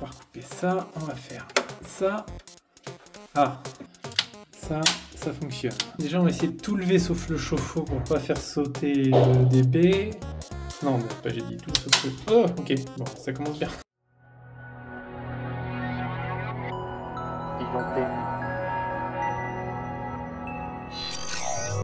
pouvoir couper ça. On va faire ça. Ah, ça fonctionne. Déjà, on va essayer de tout lever sauf le chauffe-eau pour pas faire sauter le DB. Non, bon, pas j'ai dit tout sauf le... Oh, ok, bon, ça commence bien.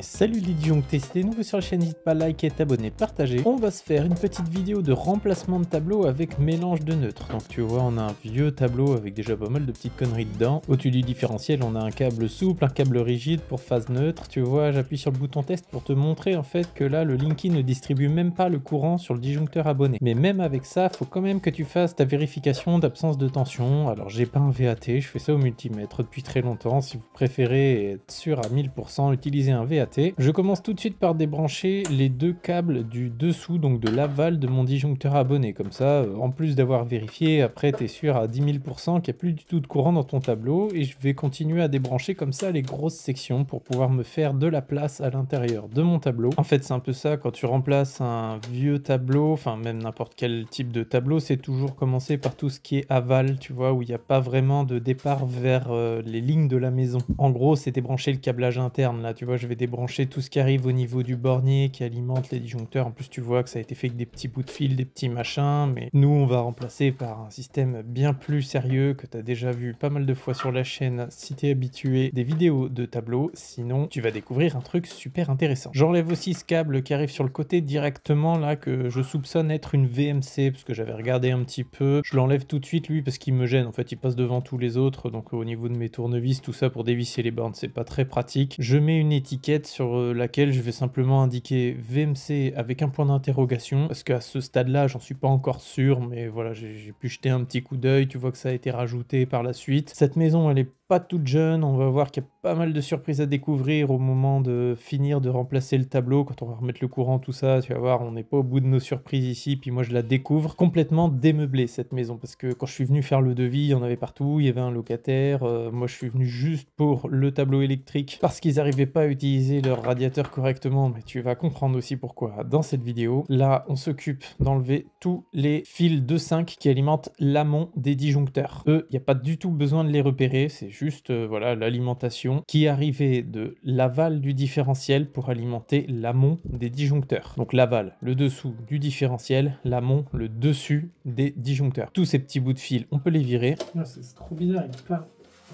Salut les disjonctés, si t'es nouveau sur la chaîne, n'hésite pas à liker, t'abonner, partager. On va se faire une petite vidéo de remplacement de tableau avec mélange de neutres. Donc tu vois, on a un vieux tableau avec déjà pas mal de petites conneries dedans. Au-dessus du différentiel, on a un câble souple, un câble rigide pour phase neutre. Tu vois, j'appuie sur le bouton test pour te montrer en fait que là, le Linky ne distribue même pas le courant sur le disjoncteur abonné. Mais même avec ça, faut quand même que tu fasses ta vérification d'absence de tension. Alors j'ai pas un VAT, je fais ça au multimètre depuis très longtemps. Si vous préférez être sûr à 1000%, utilisez un VAT. Je commence tout de suite par débrancher les deux câbles du dessous, donc de l'aval de mon disjoncteur abonné. Comme ça, en plus d'avoir vérifié, après tu es sûr à 10 000% qu'il n'y a plus du tout de courant dans ton tableau. Et je vais continuer à débrancher comme ça les grosses sections pour pouvoir me faire de la place à l'intérieur de mon tableau. En fait, c'est un peu ça, quand tu remplaces un vieux tableau, enfin même n'importe quel type de tableau, c'est toujours commencer par tout ce qui est aval, tu vois, où il n'y a pas vraiment de départ vers les lignes de la maison. En gros, c'est débrancher le câblage interne, là, tu vois, je vais débrancher tout ce qui arrive au niveau du bornier qui alimente les disjoncteurs. En plus, tu vois que ça a été fait avec des petits bouts de fil, des petits machins, mais nous, on va remplacer par un système bien plus sérieux que tu as déjà vu pas mal de fois sur la chaîne si tu es habitué des vidéos de tableau. Sinon, tu vas découvrir un truc super intéressant. J'enlève aussi ce câble qui arrive sur le côté directement, là, que je soupçonne être une VMC, parce que j'avais regardé un petit peu. Je l'enlève tout de suite, lui, parce qu'il me gêne. En fait, il passe devant tous les autres, donc au niveau de mes tournevis, tout ça pour dévisser les bornes, c'est pas très pratique. Je mets une étiquette sur laquelle je vais simplement indiquer VMC avec un point d'interrogation, parce qu'à ce stade-là, j'en suis pas encore sûr, mais voilà, j'ai pu jeter un petit coup d'œil, tu vois que ça a été rajouté par la suite. Cette maison, elle est pas toute jeune, on va voir qu'il y a pas mal de surprises à découvrir au moment de finir de remplacer le tableau, quand on va remettre le courant, tout ça, tu vas voir, on n'est pas au bout de nos surprises ici, puis moi je la découvre complètement démeublée cette maison, parce que quand je suis venu faire le devis, il y en avait partout, il y avait un locataire, moi je suis venu juste pour le tableau électrique, parce qu'ils n'arrivaient pas à utiliser leur radiateur correctement, mais tu vas comprendre aussi pourquoi dans cette vidéo. Là, on s'occupe d'enlever tous les fils de 5 qui alimentent l'amont des disjoncteurs. Eux, il n'y a pas du tout besoin de les repérer, c'est juste voilà, l'alimentation qui arrivait de l'aval du différentiel pour alimenter l'amont des disjoncteurs. Donc l'aval, le dessous du différentiel, l'amont, le dessus des disjoncteurs. Tous ces petits bouts de fil, on peut les virer. Ah, c'est trop bizarre, il part.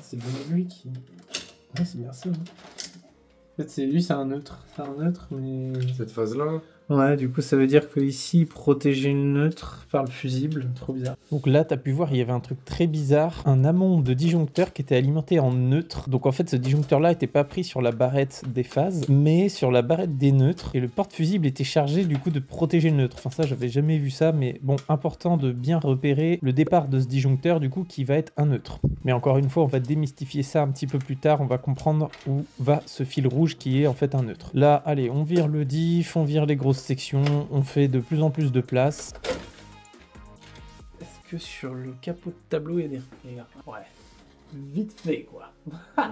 C'est bien lui qui... Ouais, c'est bien ça. Hein. En fait, c'est lui, c'est un neutre. C'est un neutre, mais... Cette phase-là. Ouais, du coup, ça veut dire que ici, il protégeait une neutre par le fusible. Trop bizarre. Donc là, tu as pu voir, il y avait un truc très bizarre. Un amont de disjoncteur qui était alimenté en neutre. Donc en fait, ce disjoncteur-là n'était pas pris sur la barrette des phases, mais sur la barrette des neutres. Et le porte-fusible était chargé du coup de protéger le neutre. Enfin ça, j'avais jamais vu ça, mais bon, important de bien repérer le départ de ce disjoncteur du coup qui va être un neutre. Mais encore une fois, on va démystifier ça un petit peu plus tard. On va comprendre où va ce fil rouge qui est en fait un neutre. Là, allez, on vire le diff, on vire les grosses sections, on fait de plus en plus de place. Est-ce que sur le capot de tableau, il y a des repères? Ouais. Vite fait, quoi. À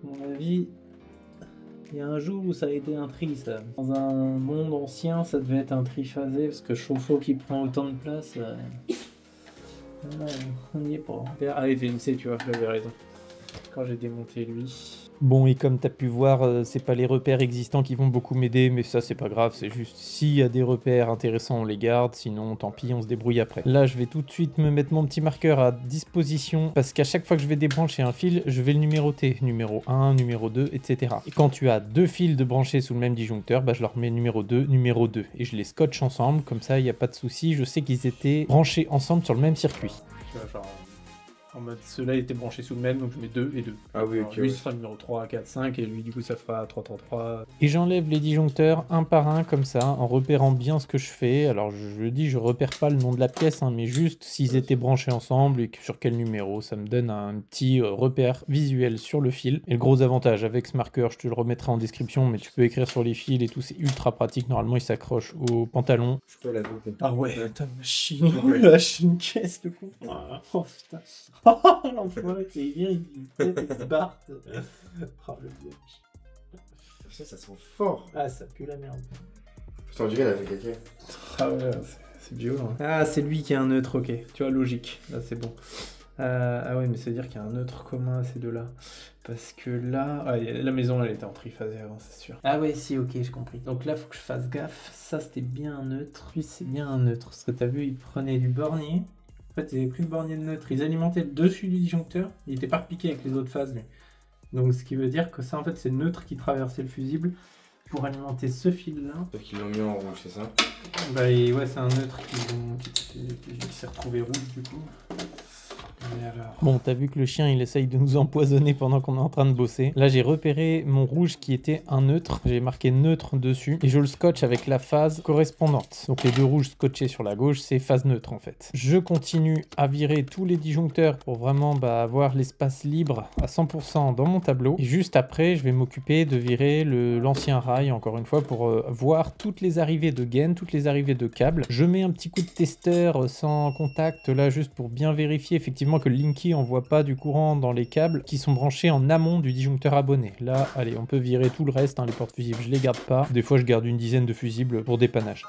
mon avis, il y a un jour où ça a été un tri, ça. Dans un monde ancien, ça devait être un triphasé, parce que chauffe-eau qui prend autant de place... Non, on n'y est pas. Ah, VMC, tu vois, j'avais raison. Quand j'ai démonté lui... Bon, et comme tu as pu voir, c'est pas les repères existants qui vont beaucoup m'aider, mais ça c'est pas grave, c'est juste s'il y a des repères intéressants, on les garde, sinon tant pis, on se débrouille après. Là, je vais tout de suite me mettre mon petit marqueur à disposition, parce qu'à chaque fois que je vais débrancher un fil, je vais le numéroter, numéro 1, numéro 2, etc. Et quand tu as deux fils de branchés sous le même disjoncteur, bah, je leur mets numéro 2, et je les scotche ensemble, comme ça il n'y a pas de souci, je sais qu'ils étaient branchés ensemble sur le même circuit. Tu vois, genre... En mode, ceux-là étaient branchés sous le même, donc je mets 2 et 2. Ah oui, alors, ok. lui, ce sera numéro 3, 4, 5, et lui, du coup, ça fera 3, 3, 3. Et j'enlève les disjoncteurs un par un comme ça, en repérant bien ce que je fais. Alors je dis, je repère pas le nom de la pièce, hein, mais juste s'ils étaient branchés ensemble et sur quel numéro. Ça me donne un petit repère visuel sur le fil. Et le gros avantage avec ce marqueur, je te le remettrai en description, mais tu peux écrire sur les fils et tout, c'est ultra pratique. Normalement, il s'accroche au pantalon. Je peux la couper. Ah ouais, putain, machine, lâche une caisse, le con. Oh putain. L'enfoiré, c'est bien, il se barre. Oh le dieu. Ça sent fort. Ah, ça pue la merde. Putain, on dirait la fait caca. Ah ouais, C'est violent. Ah, c'est lui qui a un neutre, ok. Tu vois, logique. Là, c'est bon. Ah ouais, mais ça veut dire qu'il y a un neutre commun à ces deux-là. Parce que là... Ah, la maison, elle était en triphasé avant, c'est sûr. Ah ouais, si, ok, j'ai compris. Donc là, faut que je fasse gaffe. Ça, c'était bien un neutre. Puis c'est bien un neutre. Parce que t'as vu, ils prenaient du bornier. En fait, ils n'avaient plus de bornier de neutre. Ils alimentaient le dessus du disjoncteur. Il était pas repiqué avec les autres phases, lui. Donc ce qui veut dire que ça, en fait, c'est le neutre qui traversait le fusible pour alimenter ce fil-là. Sauf qu'ils l'ont mis en rouge, c'est ça? Bah et ouais, c'est un neutre qui s'est retrouvé rouge du coup. Alors... Bon, t'as vu que le chien il essaye de nous empoisonner pendant qu'on est en train de bosser. Là j'ai repéré mon rouge qui était un neutre, j'ai marqué neutre dessus et je le scotche avec la phase correspondante. Donc les deux rouges scotchés sur la gauche, c'est phase neutre en fait. Je continue à virer tous les disjoncteurs pour vraiment avoir l'espace libre à 100% dans mon tableau. Et juste après, je vais m'occuper de virer l'ancien rail encore une fois pour voir toutes les arrivées de gaines, toutes les arrivées de câbles. Je mets un petit coup de testeur sans contact là juste pour bien vérifier effectivement que le Linky envoie pas du courant dans les câbles qui sont branchés en amont du disjoncteur abonné. Là, allez, on peut virer tout le reste, hein, les portes fusibles, je les garde pas. Des fois, je garde une dizaine de fusibles pour dépannage.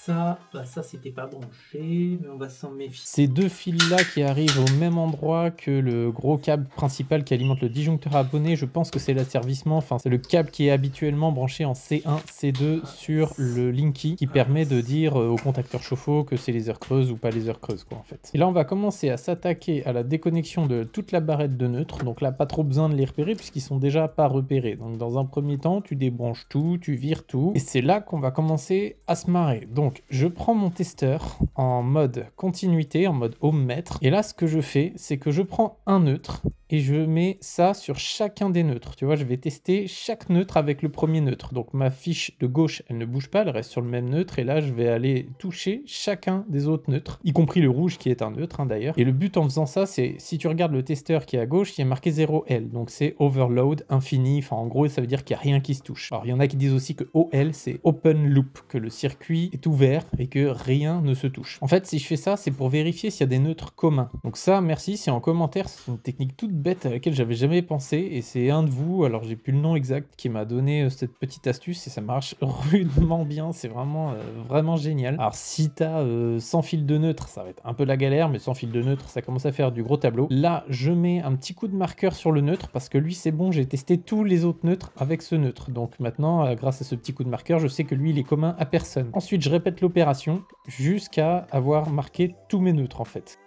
Ça, bah ça c'était pas branché, mais on va s'en méfier. Ces deux fils-là qui arrivent au même endroit que le gros câble principal qui alimente le disjoncteur abonné, je pense que c'est l'asservissement, enfin c'est le câble qui est habituellement branché en C1, C2 sur le Linky qui permet de dire au contacteur chauffe-eau que c'est les heures creuses ou pas les heures creuses quoi en fait. Et là on va commencer à s'attaquer à la déconnexion de toute la barrette de neutres, donc là pas trop besoin de les repérer puisqu'ils sont déjà pas repérés. Donc dans un premier temps tu débranches tout, tu vires tout, et c'est là qu'on va commencer à se marrer. Donc je prends mon testeur en mode continuité, en mode ohmmètre, et là ce que je fais, c'est que je prends un neutre et je mets ça sur chacun des neutres. Tu vois, je vais tester chaque neutre avec le premier neutre. Donc ma fiche de gauche, elle ne bouge pas, elle reste sur le même neutre, et là je vais aller toucher chacun des autres neutres, y compris le rouge qui est un neutre hein, d'ailleurs. Et le but en faisant ça, c'est si tu regardes le testeur qui est à gauche, il y a marqué 0L, donc c'est overload infini, enfin en gros ça veut dire qu'il n'y a rien qui se touche. Alors il y en a qui disent aussi que OL c'est open loop, que le circuit est ouvert et que rien ne se touche. En fait si je fais ça, c'est pour vérifier s'il y a des neutres communs. Donc ça, merci, c'est en commentaire, c'est une technique toute bête à laquelle j'avais jamais pensé, et c'est un de vous, alors j'ai plus le nom exact, qui m'a donné cette petite astuce, et ça marche rudement bien, c'est vraiment vraiment génial. Alors si t'as 100 fils de neutre, ça va être un peu la galère, mais 100 fils de neutre, ça commence à faire du gros tableau. Là, je mets un petit coup de marqueur sur le neutre, parce que lui c'est bon, j'ai testé tous les autres neutres avec ce neutre, donc maintenant, grâce à ce petit coup de marqueur, je sais que lui il est commun à personne. Ensuite, je répète l'opération, jusqu'à avoir marqué tous mes neutres en fait.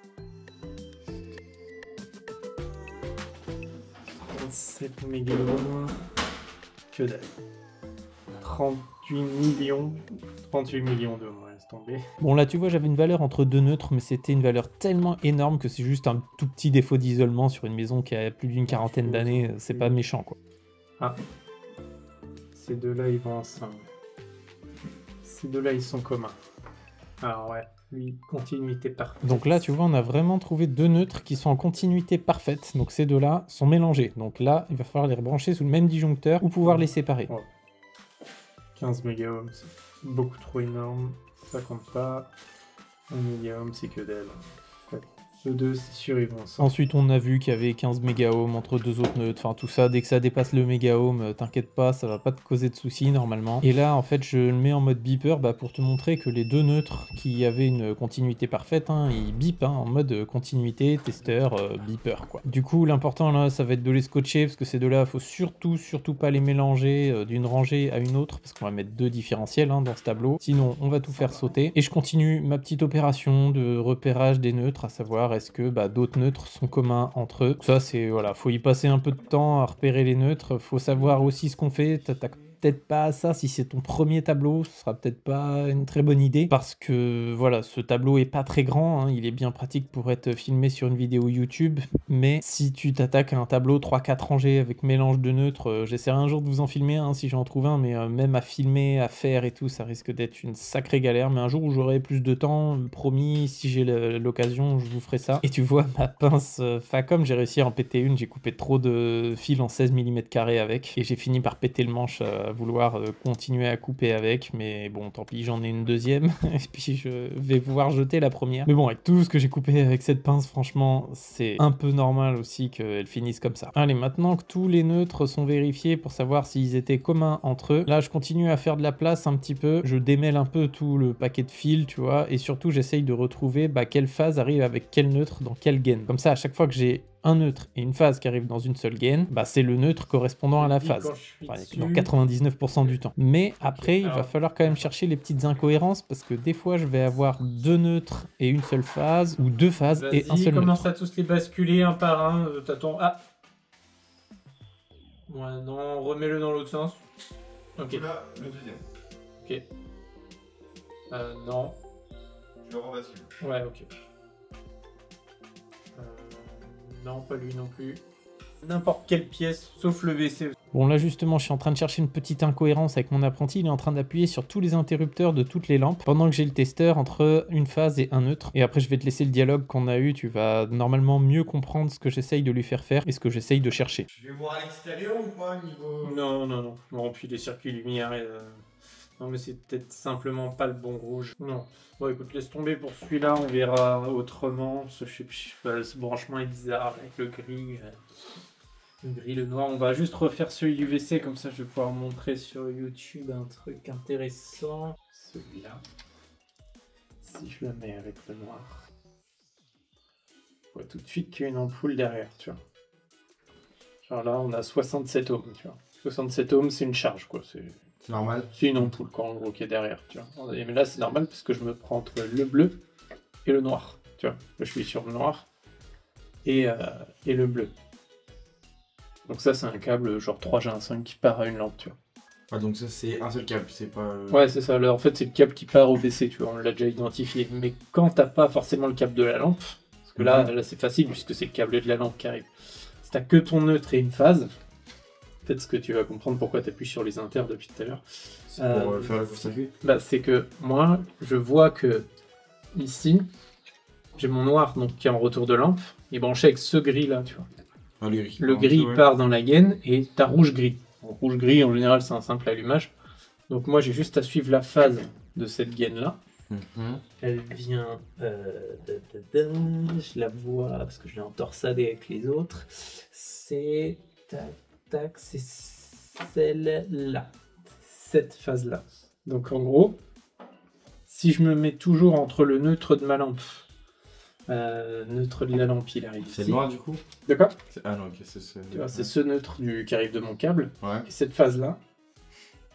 7 mégaohms, que dalle. 38 millions d'ohms, laisse tomber. Bon là tu vois j'avais une valeur entre deux neutres, mais c'était une valeur tellement énorme que c'est juste un tout petit défaut d'isolement sur une maison qui a plus d'une quarantaine d'années, c'est pas méchant quoi. Ah, ces deux-là ils vont ensemble. Ces deux-là ils sont communs. Alors ouais. Lui, continuité parfaite. Donc là, tu vois, on a vraiment trouvé deux neutres qui sont en continuité parfaite. Donc ces deux-là sont mélangés. Donc là, il va falloir les rebrancher sous le même disjoncteur ou pouvoir les séparer. Ouais. 15 mégaohms, c'est beaucoup trop énorme. Ça compte pas. 1 mégaohm, c'est que dalle. Ceux deux, c'est sûr, ils vont ensemble. Ensuite, on a vu qu'il y avait 15 mégaohms entre deux autres neutres. Enfin, tout ça, dès que ça dépasse le mégaohm, t'inquiète pas, ça va pas te causer de soucis normalement. Et là, en fait, je le mets en mode beeper pour te montrer que les deux neutres qui avaient une continuité parfaite, hein, ils bipent en mode continuité, testeur, beeper, quoi. Du coup, l'important là, ça va être de les scotcher parce que ces deux-là, faut surtout pas les mélanger d'une rangée à une autre parce qu'on va mettre deux différentiels dans ce tableau. Sinon, on va tout faire sauter. Et je continue ma petite opération de repérage des neutres, à savoir est-ce que d'autres neutres sont communs entre eux. Ça c'est voilà, faut y passer un peu de temps à repérer les neutres, faut savoir aussi ce qu'on fait, t'attaques peut-être pas à ça si c'est ton premier tableau, ce sera peut-être pas une très bonne idée parce que voilà, ce tableau est pas très grand, hein, il est bien pratique pour être filmé sur une vidéo YouTube, mais si tu t'attaques à un tableau 3-4 rangées avec mélange de neutres, j'essaierai un jour de vous en filmer si j'en trouve un, mais même à filmer, à faire et tout, ça risque d'être une sacrée galère, mais un jour où j'aurai plus de temps, promis, si j'ai l'occasion, je vous ferai ça. Et tu vois, ma pince Facom, j'ai réussi à en péter une, j'ai coupé trop de fils en 16 mm avec, et j'ai fini par péter le manche vouloir continuer à couper avec, mais bon, tant pis, j'en ai une deuxième, et puis je vais pouvoir jeter la première. Mais bon, avec tout ce que j'ai coupé avec cette pince, franchement, c'est un peu normal aussi qu'elle finisse comme ça. Allez, maintenant que tous les neutres sont vérifiés pour savoir s'ils étaient communs entre eux, là, je continue à faire de la place un petit peu, je démêle un peu tout le paquet de fils, tu vois, et surtout, j'essaye de retrouver quelle phase arrive avec quel neutre dans quelle gaine. Comme ça, à chaque fois que j'ai un neutre et une phase qui arrive dans une seule gaine, c'est le neutre correspondant à la phase. Enfin, dans 99% du temps. Mais après, il va falloir quand même chercher les petites incohérences parce que des fois, je vais avoir deux neutres et une seule phase ou deux phases et un seul neutre. Commence à tous les basculer un par un. T'attends. Ah ouais, non, remets-le dans l'autre sens. Ok. Là, le deuxième. Ok. Non. Je le rebascule. Ouais, ok. Non, pas lui non plus. N'importe quelle pièce, sauf le WC. Bon, là justement, je suis en train de chercher une petite incohérence avec mon apprenti. Il est en train d'appuyer sur tous les interrupteurs de toutes les lampes pendant que j'ai le testeur entre une phase et un neutre. Et après, je vais te laisser le dialogue qu'on a eu. Tu vas normalement mieux comprendre ce que j'essaye de lui faire faire et ce que j'essaye de chercher. Je vais voir à l'extérieur ou pas niveau... Non. Bon, puis les circuits lumière... Non, mais c'est peut-être simplement pas le bon rouge. Non. Bon, écoute, laisse tomber pour celui-là, on verra autrement. Ce branchement est bizarre avec le gris. Le gris, le noir. On va juste refaire celui du WC, comme ça je vais pouvoir montrer sur YouTube un truc intéressant. Celui-là. Si je le mets avec le noir. On voit tout de suite qu'il y a une ampoule derrière, tu vois. Genre là, on a 67 ohms, tu vois. 67 ohms, c'est une charge, quoi. C'est normal. C'est une ampoule, quoi, en gros, qui est derrière, tu vois. Mais là, c'est normal parce que je me prends entre le bleu et le noir, tu vois. Là, je suis sur le noir et le bleu. Donc ça, c'est un câble genre 3G15 qui part à une lampe, tu vois. Ah, donc ça, c'est un seul câble, c'est pas... Ouais, c'est ça. Là, en fait, c'est le câble qui part au WC, tu vois. On l'a déjà identifié. Mais quand t'as pas forcément le câble de la lampe, parce que là c'est facile puisque c'est le câble de la lampe qui arrive. Si t'as que ton neutre et une phase, peut-être ce que tu vas comprendre pourquoi tu appuies sur les inters depuis tout à l'heure. C'est pour faire le circuit. C'est que moi, je vois que ici, j'ai mon noir donc, qui est en retour de lampe, il est branché avec ce gris-là, tu vois. Ah, le gris part dans la gaine et t'as rouge-gris. Rouge-gris, en général, c'est un simple allumage. Donc moi, j'ai juste à suivre la phase de cette gaine-là. Elle vient... je la vois parce que je l'ai entorsadée avec les autres. C'est... c'est celle-là, cette phase-là. Donc en gros, si je me mets toujours entre le neutre de ma lampe, neutre de la lampe, il arrive ici. C'est noir du coup? De quoi? Ah non, ok, c'est ce neutre qui arrive de mon câble, ouais. Et cette phase-là,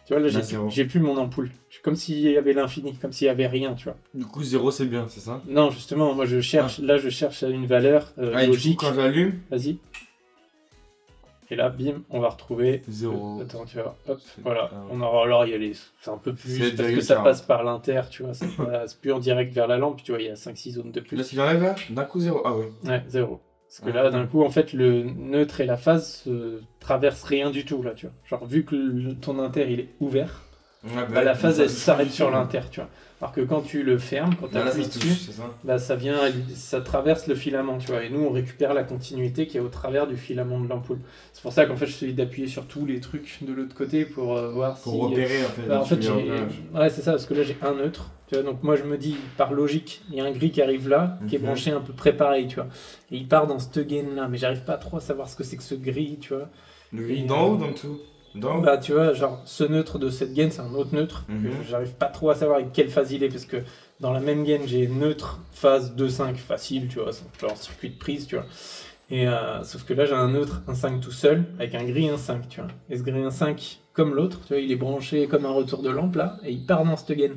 tu vois, là j'ai plus mon ampoule. Comme s'il y avait l'infini, comme s'il y avait rien, tu vois. Du coup, 0 c'est bien, c'est ça? Non, justement, moi je cherche, là je cherche une valeur logique. Du coup, quand j'allume... Vas-y. Et là, bim, on va retrouver 0. Attends, tu vois, hop, voilà. On aura alors il y a les... C'est un peu plus parce que ça 40. passe par l'inter, tu vois, ça passe plus en direct vers la lampe, tu vois, il y a 5-6 zones de plus. Là, si j'enlève là, d'un coup 0. Ah ouais. Ouais, 0. Parce que là, d'un coup, en fait, le neutre et la phase traversent rien du tout, là, tu vois. Genre, vu que ton inter, il est ouvert, ouais, la phase, elle s'arrête sur l'inter, tu vois. Alors que quand tu le fermes, quand tu appuies dessus, ça traverse le filament, tu vois. Et nous, on récupère la continuité qui est au travers du filament de l'ampoule. C'est pour ça qu'en fait, je suis d'appuyer sur tous les trucs de l'autre côté pour voir si... Pour repérer, en fait. Bah, en fait, ouais, c'est ça, parce que là, j'ai un neutre. Tu vois, donc moi, je me dis, par logique, il y a un gris qui arrive là, qui est branché un peu près pareil, tu vois. Et il part dans cette gaine-là, mais j'arrive pas trop à savoir ce que c'est que ce gris, tu vois. Le gris d'en haut ou d'en dessous? Bah tu vois, genre ce neutre de cette gaine, c'est un autre neutre. J'arrive pas trop à savoir avec quelle phase il est, parce que dans la même gaine, j'ai neutre, phase 2-5 facile, tu vois, genre circuit de prise, tu vois. Et sauf que là, j'ai un neutre 1-5 tout seul, avec un gris 1-5, tu vois. Et ce gris 1-5, comme l'autre, tu vois, il est branché comme un retour de lampe, là, et il part dans cette gaine.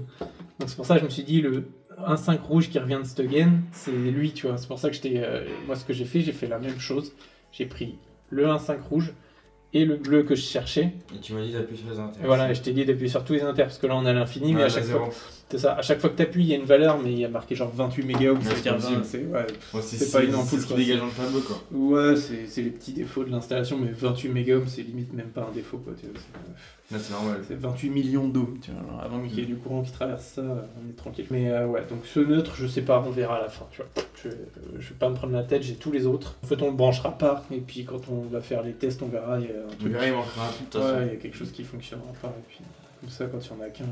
Donc c'est pour ça que je me suis dit, le 1-5 rouge qui revient de cette gaine, c'est lui, tu vois. C'est pour ça que moi, ce que j'ai fait la même chose. J'ai pris le 1-5 rouge, et le bleu que je cherchais. Et tu m'as dit d'appuyer sur les inters. Et voilà, et je t'ai dit d'appuyer sur tous les inters, parce que là on a l'infini, mais à chaque fois, C'est ça, à chaque fois que tu appuies, il y a une valeur, mais il y a marqué genre 28 mégaohms, Ouais, ça veut dire c'est 20, c'est pas une ampoule. C'est ce qui dégage dans le tableau, quoi. Ouais, c'est les petits défauts de l'installation, mais 28 mégaohms, c'est limite même pas un défaut, quoi. Tu vois, Là, c'est normal. c'est 28 millions d'ohms, tu vois. Alors, avant qu'il y ait du courant qui traverse ça, on est tranquille. Mais ouais, donc ce neutre, je sais pas, on verra à la fin, tu vois. Je vais pas me prendre la tête, j'ai tous les autres. En fait, on le branchera pas, et puis quand on va faire les tests, on verra, il y a un On truc. verra, il manquera un truc, de toute façon. Ouais, il y a quelque chose qui fonctionnera pas, et puis comme ça, quand il y en a qu'un,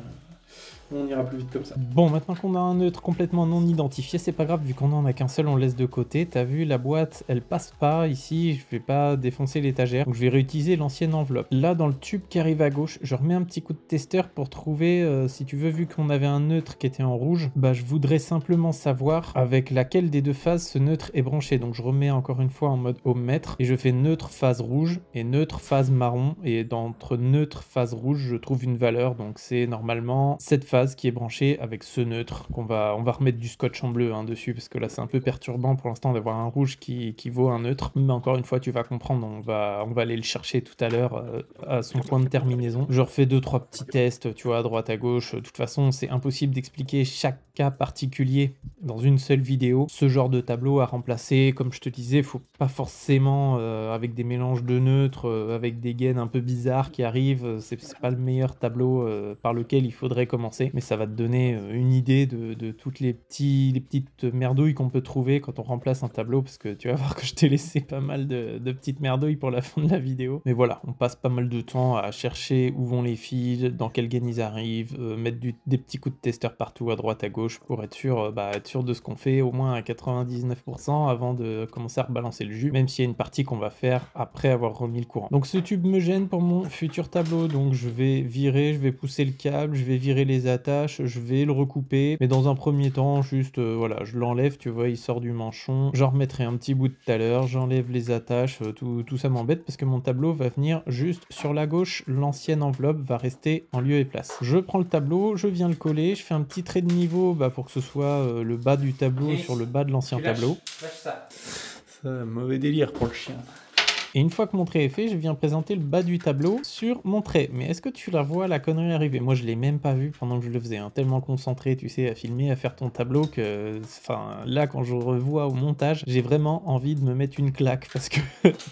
on ira plus vite comme ça. Bon, maintenant qu'on a un neutre complètement non identifié, c'est pas grave, vu qu'on en a qu'un seul, on le laisse de côté. T'as vu, la boîte, elle passe pas ici, je vais pas défoncer l'étagère, donc je vais réutiliser l'ancienne enveloppe. Là, dans le tube qui arrive à gauche, je remets un petit coup de testeur pour trouver, si tu veux, vu qu'on avait un neutre qui était en rouge, bah je voudrais simplement savoir avec laquelle des deux phases ce neutre est branché. Donc je remets encore une fois en mode ohmmètre, et je fais neutre phase rouge et neutre phase marron, et entre neutre phase rouge, je trouve une valeur, donc c'est normalement cette phase qui est branchée avec ce neutre on va remettre du scotch en bleu dessus parce que là c'est un peu perturbant pour l'instant d'avoir un rouge qui vaut un neutre, mais encore une fois tu vas comprendre, on va aller le chercher tout à l'heure à son point de terminaison. Je refais 2-3 petits tests, tu vois, à droite à gauche. De toute façon c'est impossible d'expliquer chaque cas particulier dans une seule vidéo. Ce genre de tableau à remplacer, comme je te disais, faut pas forcément avec des mélanges de neutres, avec des gaines un peu bizarres qui arrivent, c'est pas le meilleur tableau par lequel il faudrait commencer, mais ça va te donner une idée de toutes les petites merdouilles qu'on peut trouver quand on remplace un tableau, parce que tu vas voir que je t'ai laissé pas mal de petites merdouilles pour la fin de la vidéo. Mais voilà, on passe pas mal de temps à chercher où vont les fils, dans quelle gaine ils arrivent, mettre des petits coups de testeur partout à droite à gauche pour être sûr de ce qu'on fait au moins à 99% avant de commencer à rebalancer le jus, même s'il y a une partie qu'on va faire après avoir remis le courant. Donc ce tube me gêne pour mon futur tableau, donc je vais virer, je vais pousser le câble, je vais virer les attaches, je vais le recouper, mais dans un premier temps juste voilà, je l'enlève, tu vois, il sort du manchon, j'en remettrai un petit bout de tout à l'heure, j'enlève les attaches, tout ça m'embête parce que mon tableau va venir juste sur la gauche, l'ancienne enveloppe va rester en lieu et place. Je prends le tableau, je viens le coller, je fais un petit trait de niveau pour que ce soit le bas du tableau sur le bas de l'ancien tableau. Lâche ça. Ça, mauvais délire pour le chien. Et une fois que mon trait est fait, je viens présenter le bas du tableau sur mon trait. Mais est-ce que tu la vois, la connerie arriver? Moi, je l'ai même pas vu pendant que je le faisais. Tellement concentré, tu sais, à filmer, à faire ton tableau que... Enfin, là, quand je revois au montage, j'ai vraiment envie de me mettre une claque. Parce que,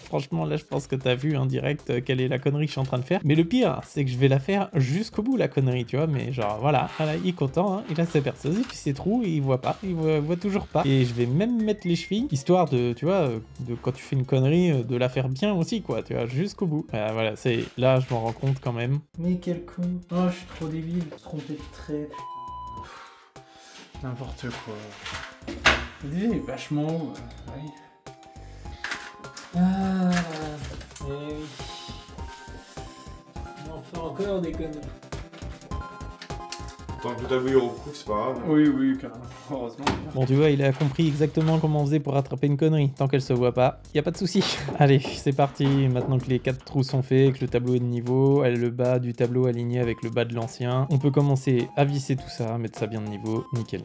franchement, là, je pense que t'as vu en direct quelle est la connerie que je suis en train de faire. Mais le pire, c'est que je vais la faire jusqu'au bout, la connerie, tu vois. Mais genre, voilà, il est content, il a sa perceuse, il fait ses trous, et il voit pas, il voit toujours pas. Et je vais même mettre les chevilles, histoire de, tu vois, de quand tu fais une connerie, de la faire bien aussi, quoi, tu vois, jusqu'au bout. Voilà, c'est là, je m'en rends compte quand même. Mais quel con. Oh, je suis trop débile. Trompé de trait. N'importe quoi. Il est vachement haut. Oui. Ah, eh oui. On fait encore des conneries. Tant que le tableau est recouvre, c'est pas grave. Oui, carrément. Heureusement. Bon, tu vois, il a compris exactement comment on faisait pour attraper une connerie. Tant qu'elle se voit pas, y a pas de souci. Allez, c'est parti. Maintenant que les 4 trous sont faits, que le tableau est de niveau, le bas du tableau aligné avec le bas de l'ancien, on peut commencer à visser tout ça, mettre ça bien de niveau, nickel.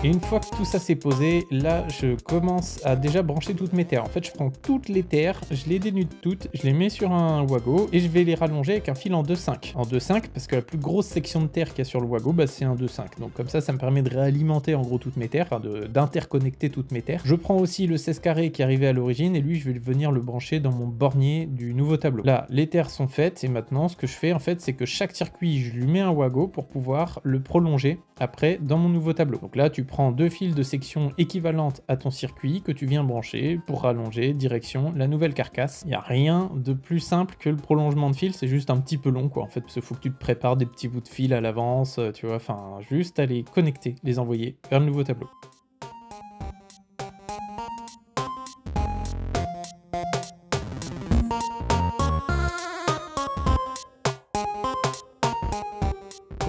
Et une fois que tout ça s'est posé, là je commence à déjà brancher toutes mes terres. En fait je prends toutes les terres, je les dénude toutes, je les mets sur un wago et je vais les rallonger avec un fil en 2,5. En 2,5 parce que la plus grosse section de terre qu'il y a sur le wago, c'est un 2,5. Donc comme ça me permet de réalimenter en gros toutes mes terres, enfin d'interconnecter toutes mes terres. Je prends aussi le 16 carré qui arrivait à l'origine et lui je vais venir le brancher dans mon bornier du nouveau tableau. Là les terres sont faites et maintenant ce que je fais en fait c'est que chaque circuit je lui mets un wago pour pouvoir le prolonger après dans mon nouveau tableau. Donc là tu prends 2 fils de section équivalentes à ton circuit que tu viens brancher pour rallonger direction la nouvelle carcasse. Il n'y a rien de plus simple que le prolongement de fil, c'est juste un petit peu long quoi en fait, parce qu'il faut que tu te prépares des petits bouts de fil à l'avance, tu vois, enfin juste à les connecter, les envoyer vers le nouveau tableau.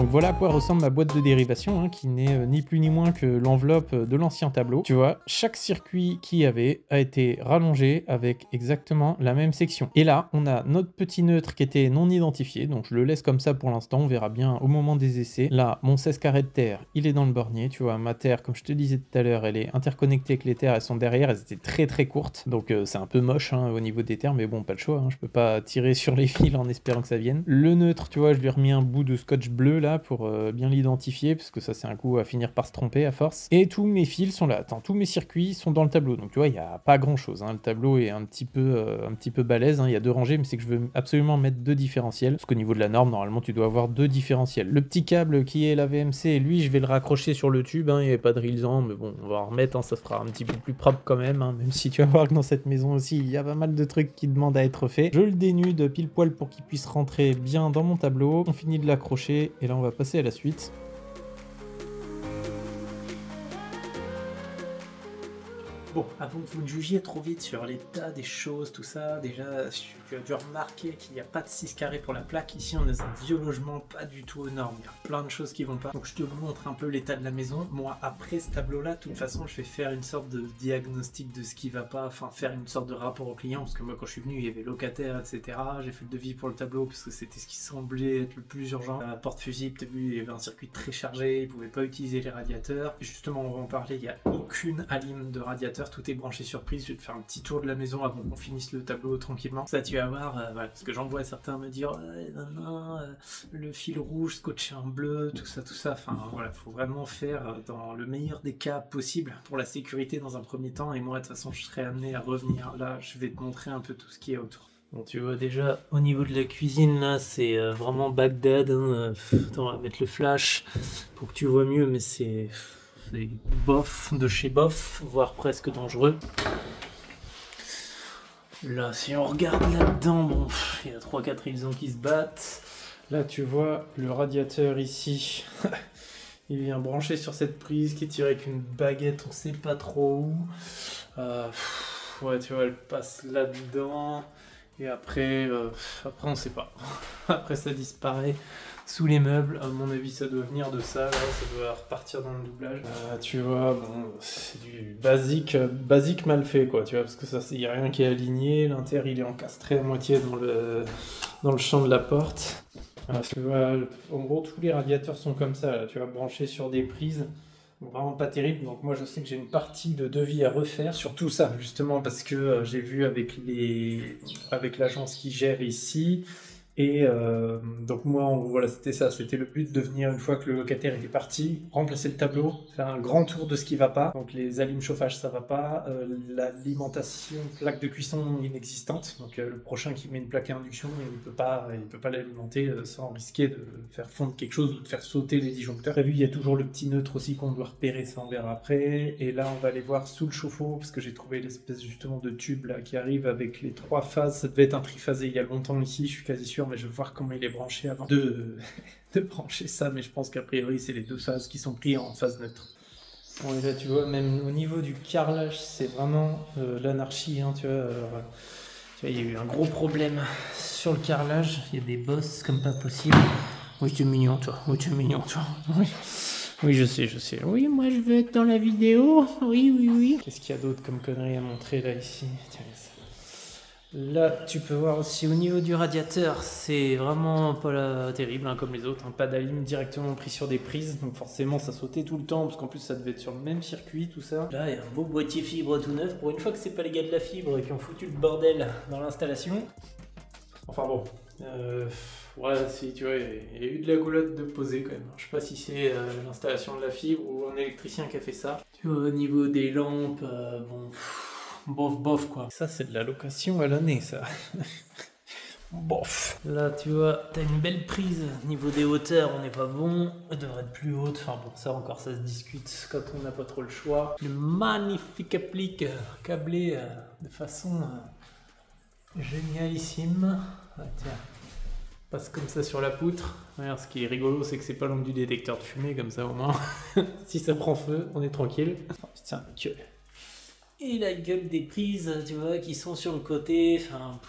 Donc voilà à quoi ressemble ma boîte de dérivation, hein, qui n'est ni plus ni moins que l'enveloppe de l'ancien tableau. Tu vois, chaque circuit qu'il y avait a été rallongé avec exactement la même section. Et là, on a notre petit neutre qui était non identifié, donc je le laisse comme ça pour l'instant, on verra bien au moment des essais. Là, mon 16 carrés de terre, il est dans le bornier, tu vois, ma terre, comme je te disais tout à l'heure, elle est interconnectée avec les terres, elles sont derrière, elles étaient très très courtes, donc c'est un peu moche hein, au niveau des terres, mais bon, pas le choix, hein, je peux pas tirer sur les fils en espérant que ça vienne. Le neutre, tu vois, je lui ai remis un bout de scotch bleu là pour bien l'identifier, parce que ça c'est un coup à finir par se tromper à force. Et tous mes fils sont là, attends, tous mes circuits sont dans le tableau, donc tu vois, il n'y a pas grand chose, hein. Le tableau est un petit peu balèze, hein. Il y a 2 rangées, mais c'est que je veux absolument mettre 2 différentiels, parce qu'au niveau de la norme, normalement tu dois avoir 2 différentiels. Le petit câble qui est la VMC, lui je vais le raccrocher sur le tube, hein. Il n'y avait pas de rilsan, mais bon, on va en remettre, hein. Ça se fera un petit peu plus propre quand même, hein. Même si tu vas voir que dans cette maison aussi, il y a pas mal de trucs qui demandent à être faits. Je le dénude pile poil pour qu'il puisse rentrer bien dans mon tableau. On finit de l'accrocher, et là on va passer à la suite. Bon, avant que vous ne jugiez trop vite sur l'état des choses, tout ça, déjà, tu as dû remarquer qu'il n'y a pas de 6 carrés pour la plaque. Ici, on est dans un vieux logement pas du tout aux normes. Il y a plein de choses qui vont pas. Donc, je te montre un peu l'état de la maison. Moi, après ce tableau-là, de toute façon, je vais faire une sorte de diagnostic de ce qui va pas, enfin, faire une sorte de rapport au client. Parce que moi, quand je suis venu, il y avait locataire, etc. J'ai fait le devis pour le tableau parce que c'était ce qui semblait être le plus urgent. La porte-fusible, tu as vu, il y avait un circuit très chargé. Ils pouvaient pas utiliser les radiateurs. Justement, on va en parler. Il n'y a aucune alim de radiateur. Tout est branché sur prise. Je vais te faire un petit tour de la maison avant qu'on finisse le tableau tranquillement. Ça, tu vas voir, voilà, parce que j'en vois certains me dire le fil rouge scotché en bleu, tout ça. Enfin, voilà, faut vraiment faire dans le meilleur des cas possible pour la sécurité dans un premier temps. Et moi, de toute façon, je serai amené à revenir. Là, je vais te montrer un peu tout ce qui est autour. Bon, tu vois déjà, au niveau de la cuisine, là, c'est vraiment Bagdad. Hein. Attends, on va mettre le flash pour que tu vois mieux, mais c'est bof de chez bof, voire presque dangereux. Là, si on regarde là-dedans, bon, il y a 3-4 ilsons qui se battent. Là, tu vois, le radiateur ici, il vient brancher sur cette prise qui est tirée avec une baguette, on sait pas trop où. Ouais, tu vois, elle passe là-dedans. Et après, on sait pas. Après, ça disparaît sous les meubles. À mon avis, ça doit venir de ça. Là, ça doit repartir dans le doublage. Tu vois, bon, c'est du basique mal fait, quoi. Tu vois, parce que ça, il y a rien qui est aligné. L'inter, il est encastré à moitié dans le champ de la porte. Tu vois, en gros, tous les radiateurs sont comme ça. Là, tu vois, branchés sur des prises. Vraiment pas terrible, donc moi je sais que j'ai une partie de devis à refaire sur tout ça, justement parce que j'ai vu avec l'agence qui gère ici, et donc moi voilà, c'était ça, c'était le but de venir une fois que le locataire était parti, remplacer le tableau, faire un grand tour de ce qui va pas, donc les alimes chauffage ça va pas, l'alimentation, plaque de cuisson inexistante, donc le prochain qui met une plaque à induction, il peut pas l'alimenter sans risquer de faire fondre quelque chose ou de faire sauter les disjoncteurs. T'as vu, il y a toujours le petit neutre aussi qu'on doit repérer, ça on verra après, et là on va aller voir sous le chauffe-eau, parce que j'ai trouvé l'espèce justement de tube là qui arrive avec les 3 phases, ça devait être un triphasé il y a longtemps ici, je suis quasi sûr, mais je vais voir comment il est branché avant de brancher ça, mais je pense qu'a priori c'est les 2 phases qui sont pris en phase neutre. Bon, et là tu vois, même au niveau du carrelage, c'est vraiment l'anarchie, hein, tu vois, il y a eu un gros problème sur le carrelage, il y a des bosses comme pas possible. Oui, tu es mignon, toi. Oui, tu es mignon, toi. Oui, je sais. Oui, moi je veux être dans la vidéo. Oui. Qu'est-ce qu'il y a d'autre comme conneries à montrer là, ici? Tiens, là, tu peux voir aussi au niveau du radiateur, c'est vraiment pas terrible, hein, comme les autres. Hein, pas d'alim directement pris sur des prises, donc forcément ça sautait tout le temps, parce qu'en plus ça devait être sur le même circuit, tout ça. Là, il y a un beau boîtier fibre tout neuf. Pour une fois que c'est pas les gars de la fibre qui ont foutu le bordel dans l'installation. Enfin bon, ouais, si tu vois, il y a eu de la goulotte de poser quand même. Je sais pas si c'est l'installation de la fibre ou un électricien qui a fait ça. Tu vois, au niveau des lampes, bon, bof quoi. Ça, c'est de la location à l'année, ça. Bof. Là, tu vois, t'as une belle prise. Niveau des hauteurs, on n'est pas bon. Elle devrait être plus haute. Enfin bon, ça encore, ça se discute quand on n'a pas trop le choix. Une magnifique applique câblée de façon génialissime. Ah, tiens. Passe comme ça sur la poutre. Regarde, ce qui est rigolo, c'est que c'est pas l'angle du détecteur de fumée, comme ça au moins. Si ça prend feu, on est tranquille. Oh, putain, gueule. Et la gueule des prises, tu vois, qui sont sur le côté. Enfin,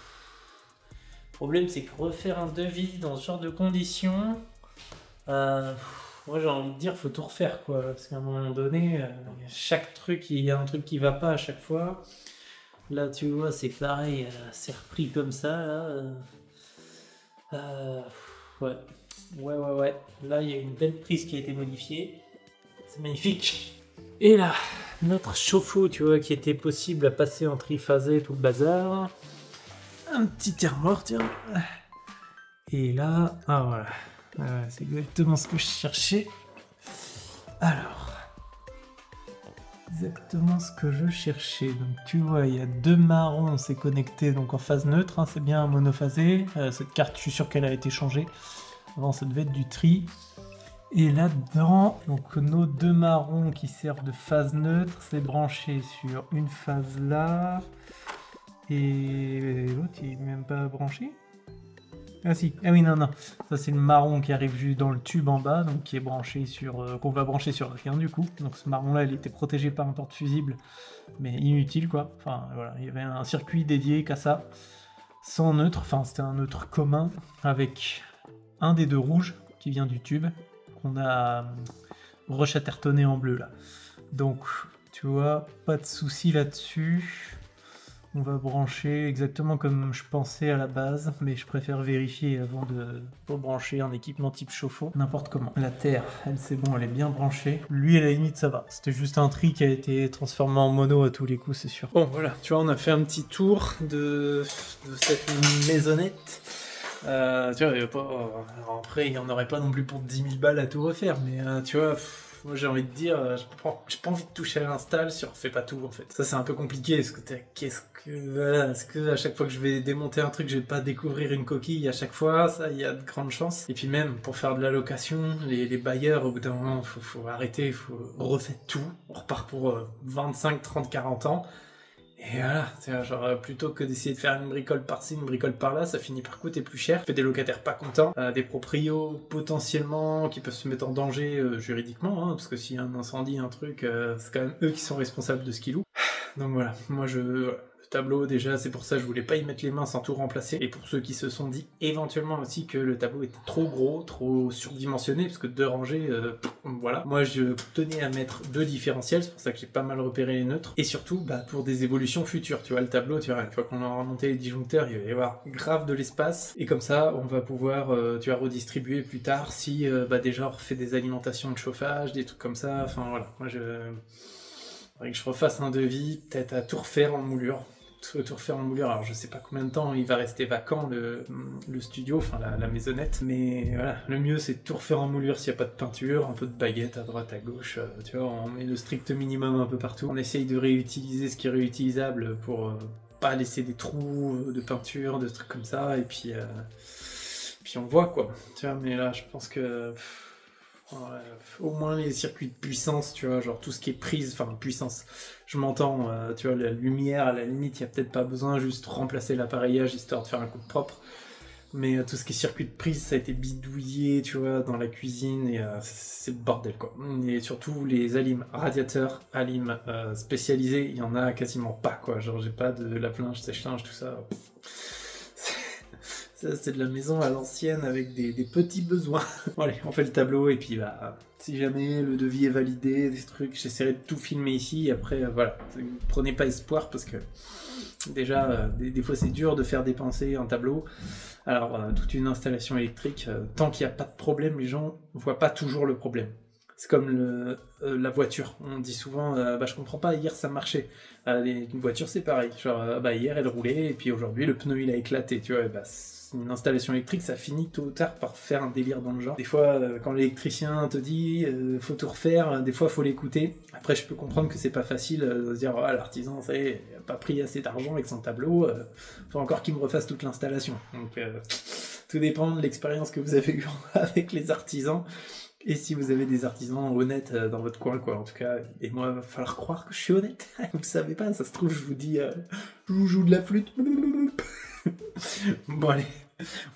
le problème, c'est que refaire un devis dans ce genre de conditions, Moi j'ai envie de dire faut tout refaire quoi, parce qu'à un moment donné, chaque truc, il y a un truc qui va pas à chaque fois. Là tu vois c'est pareil, c'est repris comme ça là. Ouais. Ouais. Là il y a une belle prise qui a été modifiée. C'est magnifique. Et là, notre chauffe-eau, tu vois, qui était possible à passer en triphasé, tout le bazar. Un petit thermor, tiens. Et là, ah voilà. C'est exactement ce que je cherchais. Alors, exactement ce que je cherchais. Donc tu vois, il y a 2 marrons, c'est connecté donc en phase neutre, hein, c'est bien un monophasé. Cette carte, je suis sûr qu'elle a été changée. Avant, ça devait être du tri. Et là-dedans, donc nos 2 marrons qui servent de phase neutre, c'est branché sur une phase là. Et l'autre, il n'est même pas branché. Ah si, ah oui, non. Ça, c'est le marron qui arrive juste dans le tube en bas, donc qui est branché sur... qu'on va brancher sur rien du coup. Donc ce marron-là, il était protégé par un porte-fusible, mais inutile quoi. Enfin voilà, il y avait un circuit dédié qu'à ça. Sans neutre, enfin c'était un neutre commun, avec un des 2 rouges qui vient du tube. On a rechattertonné en bleu là. Donc tu vois, pas de souci là-dessus. On va brancher exactement comme je pensais à la base, mais je préfère vérifier avant de brancher un équipement type chauffe-eau, n'importe comment. La terre, elle c'est bon, elle est bien branchée. Lui à la limite ça va. C'était juste un tri qui a été transformé en mono à tous les coups, c'est sûr. Bon voilà, tu vois, on a fait un petit tour de cette maisonnette. Tu vois, il y a pas... après, il n'y en aurait pas non plus pour 10 000 balles à tout refaire, mais tu vois, moi j'ai envie de dire, j'ai pas envie de toucher à l'install sur fais pas tout en fait. Ça c'est un peu compliqué, parce que est-ce que à chaque fois que je vais démonter un truc, je vais pas découvrir une coquille à chaque fois, ça il y a de grandes chances. Et puis même, pour faire de la location, les bailleurs, au bout d'un moment, faut arrêter, faut refaire tout. On repart pour 25, 30, 40 ans. Et voilà, c'est genre plutôt que d'essayer de faire une bricole par-ci, une bricole par-là, ça finit par coûter plus cher. Fait des locataires pas contents, des proprios potentiellement qui peuvent se mettre en danger juridiquement, hein, parce que s'il y a un incendie, un truc, c'est quand même eux qui sont responsables de ce qu'ils louent. Donc voilà, moi le tableau déjà, c'est pour ça que je voulais pas y mettre les mains sans tout remplacer. Et pour ceux qui se sont dit éventuellement aussi que le tableau était trop gros, trop surdimensionné, parce que 2 rangées, voilà. Moi je tenais à mettre 2 différentiels, c'est pour ça que j'ai pas mal repéré les neutres. Et surtout, bah, pour des évolutions futures, tu vois, le tableau, tu vois, une fois qu'on aura monté les disjoncteurs, il va y avoir grave de l'espace. Et comme ça, on va pouvoir, tu vois, redistribuer plus tard si, bah, déjà on refait des alimentations de chauffage, des trucs comme ça, enfin voilà. Moi je... faudrait que je refasse un devis, peut-être à tout refaire en moulure. Tout refaire en moulure, alors je sais pas combien de temps il va rester vacant le studio, enfin la maisonnette, mais voilà, le mieux c'est de tout refaire en moulure s'il n'y a pas de peinture, un peu de baguette à droite à gauche, tu vois, on met le strict minimum un peu partout, on essaye de réutiliser ce qui est réutilisable pour pas laisser des trous de peinture, de trucs comme ça, et puis on voit quoi, tu vois, mais là je pense que... au moins les circuits de puissance, tu vois, genre tout ce qui est prise, enfin puissance, je m'entends, tu vois, la lumière, à la limite, il n'y a peut-être pas besoin, juste remplacer l'appareillage histoire de faire un coup de propre, mais tout ce qui est circuit de prise, ça a été bidouillé, tu vois, dans la cuisine, et c'est le bordel, quoi. Et surtout, les alimes radiateurs, alimes spécialisés, il y en a quasiment pas, quoi, genre j'ai pas de lave-linge, sèche-linge, tout ça... Ça, c'est de la maison à l'ancienne avec des petits besoins. Bon, allez, on fait le tableau et puis bah, si jamais le devis est validé, des trucs, j'essaierai de tout filmer ici. Et après, voilà, prenez pas espoir parce que déjà, des fois c'est dur de faire dépenser un tableau. Alors, toute une installation électrique, tant qu'il n'y a pas de problème, les gens ne voient pas toujours le problème. C'est comme la voiture. On dit souvent, bah je comprends pas, hier ça marchait. Une voiture c'est pareil. Genre, bah hier elle roulait et puis aujourd'hui le pneu il a éclaté. Tu vois, bah, une installation électrique, ça finit tôt ou tard par faire un délire dans le genre. Des fois, quand l'électricien te dit faut tout refaire, des fois faut l'écouter. Après, je peux comprendre que c'est pas facile de se dire oh, l'artisan, ça y est, il a pas pris assez d'argent avec son tableau, faut encore qu'il me refasse toute l'installation. Donc, tout dépend de l'expérience que vous avez eue avec les artisans. Et si vous avez des artisans honnêtes dans votre coin, quoi, en tout cas, et moi, il va falloir croire que je suis honnête. Vous savez pas, ça se trouve, je vous dis, je vous joue de la flûte. Bon, allez,